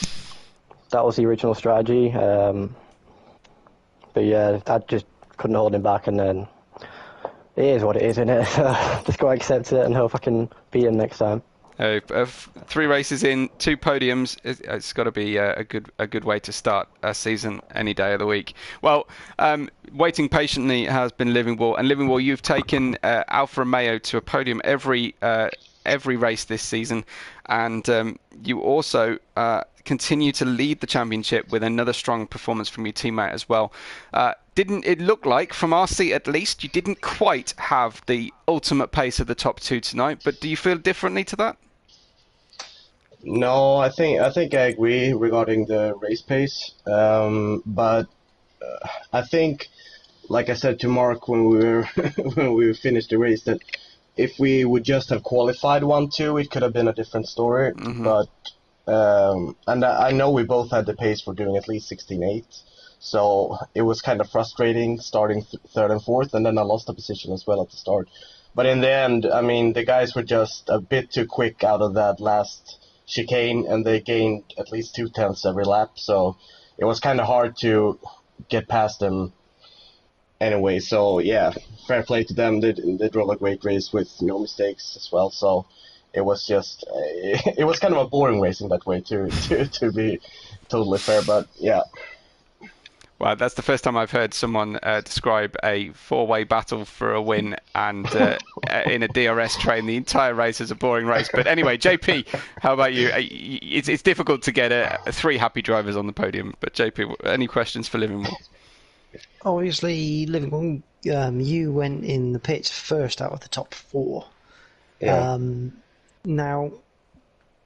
That was the original strategy. But yeah, I just couldn't hold him back, and then it is what it is, isn't it? Just go accept it and hope I can beat him next time. 3 races in, 2 podiums. It's got to be a good way to start a season any day of the week. Well, waiting patiently has been Livingwall, and Livingwall, you've taken Alfa Romeo to a podium every race this season, and you also continue to lead the championship with another strong performance from your teammate as well. Didn't it look like, from our seat at least, you didn't quite have the ultimate pace of the top 2 tonight, but do you feel differently to that? No, I think I agree regarding the race pace. But I think, like I said to Mark when we were when we finished the race, that if we would just have qualified 1-2, it could have been a different story. But and I know we both had the pace for doing at least 16.8, so it was kind of frustrating starting third and fourth, and then I lost the position as well at the start. But in the end, I mean, the guys were just a bit too quick out of that last chicane, and they gained at least 0.2 every lap, so it was kind of hard to get past them anyway. So yeah, fair play to them. They drove a great race with no mistakes as well, so it was just it was kind of a boring race in that way, to be totally fair. But yeah. Well, that's the first time I've heard someone describe a 4-way battle for a win and in a DRS train the entire race as a boring race. But anyway, JP, how about you? It's difficult to get 3 happy drivers on the podium. But JP, any questions for Livingwall? Obviously, Livingwall, you went in the pits first out of the top 4. Yeah. Now,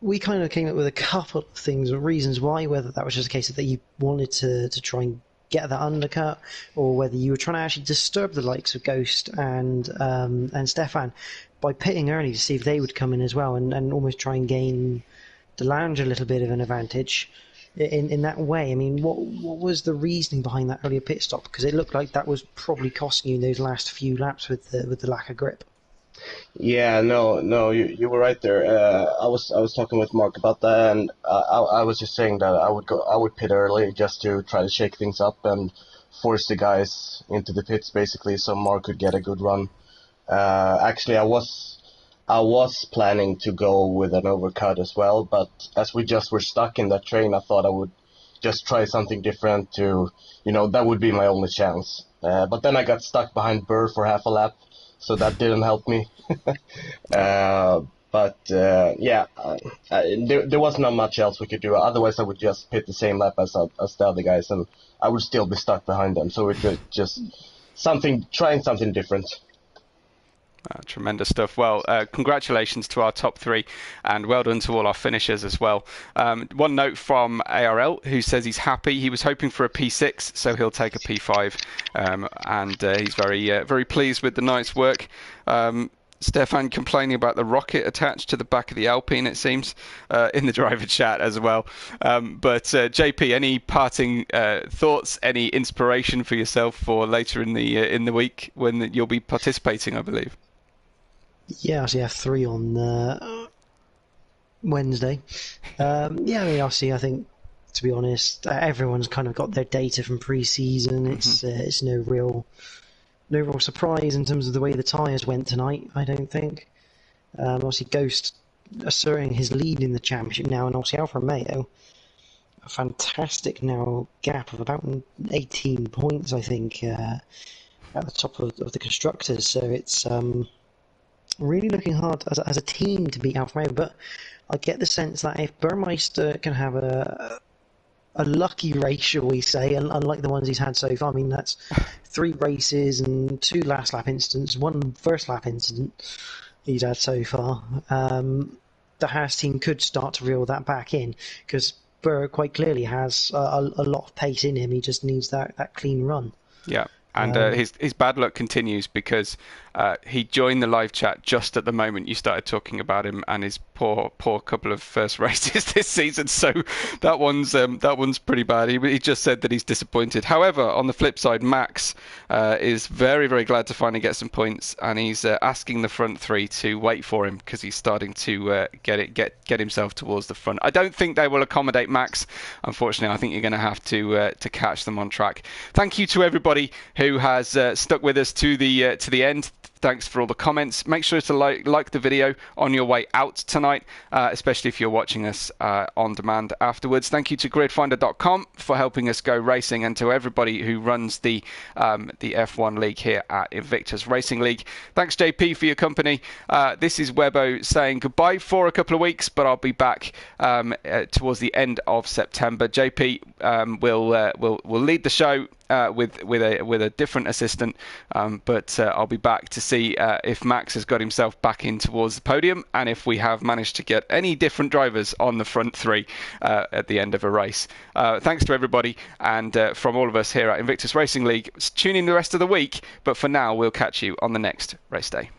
we kind of came up with a couple of things, reasons why, whether that was just a case that you wanted to try and get that undercut, or whether you were trying to actually disturb the likes of Ghost and Stefan by pitting early to see if they would come in as well and almost try and gain the lounge a little bit of an advantage in that way. I mean, what was the reasoning behind that earlier pit stop? Because it looked like that was probably costing you those last few laps with the lack of grip. Yeah, no, you were right there. I was talking with Mark about that, and I was just saying that I would pit early just to try to shake things up and force the guys into the pits basically, so Mark could get a good run. Actually, I was planning to go with an overcut as well, but as we just were stuck in that train, I thought I would just try something different to, that would be my only chance. But then I got stuck behind Burr for half a lap, so that didn't help me. There was not much else we could do. Otherwise, I would just pit the same lap as the other guys, and I would still be stuck behind them. So it was just trying something different. Tremendous stuff. Well, congratulations to our top 3, and well done to all our finishers as well. One note from ARL, who says he's happy. He was hoping for a P6, so he'll take a P5, and he's very pleased with the night's work. Stefan complaining about the rocket attached to the back of the Alpine, it seems, in the driver chat as well. But JP, any parting thoughts, any inspiration for yourself for later in the week when you'll be participating, I believe? Yeah, so you have 3 on Wednesday. I mean, obviously, I think, to be honest, everyone's kind of got their data from pre-season. It's no real surprise in terms of the way the tyres went tonight, I don't think. Obviously, Ghost asserting his lead in the championship now, and obviously Alfa Romeo, a fantastic now gap of about 18 points, I think, at the top of the constructors. So it's really looking hard as a team to beat Alfa Romeo. But I get the sense that if Burmeister can have a lucky race, shall we say, unlike the ones he's had so far. I mean, that's 3 races and 2 last lap incidents, 1 first lap incident he's had so far. The Haas team could start to reel that back in, because Burr quite clearly has a lot of pace in him. He just needs that clean run. Yeah. And his bad luck continues because he joined the live chat just at the moment you started talking about him and his poor couple of first races this season. So that one's pretty bad. He just said that he's disappointed. However, on the flip side, Max is very, very glad to finally get some points, and he's asking the front three to wait for him because he's starting to get himself towards the front. I don't think they will accommodate Max, unfortunately. I think you're going to have to catch them on track. Thank you to everybody who has stuck with us to the end. Thanks for all the comments. Make sure to like the video on your way out tonight, especially if you're watching us on demand afterwards. Thank you to gridfinder.com for helping us go racing, and to everybody who runs the F1 League here at Invictus Racing League. Thanks, JP, for your company. This is Webbo saying goodbye for a couple of weeks, but I'll be back towards the end of September. JP will lead the show with a different assistant, but I'll be back to see if Max has got himself back in towards the podium, and if we have managed to get any different drivers on the front three at the end of a race. Thanks to everybody, and from all of us here at Invictus Racing League, tune in the rest of the week, but for now we'll catch you on the next race day.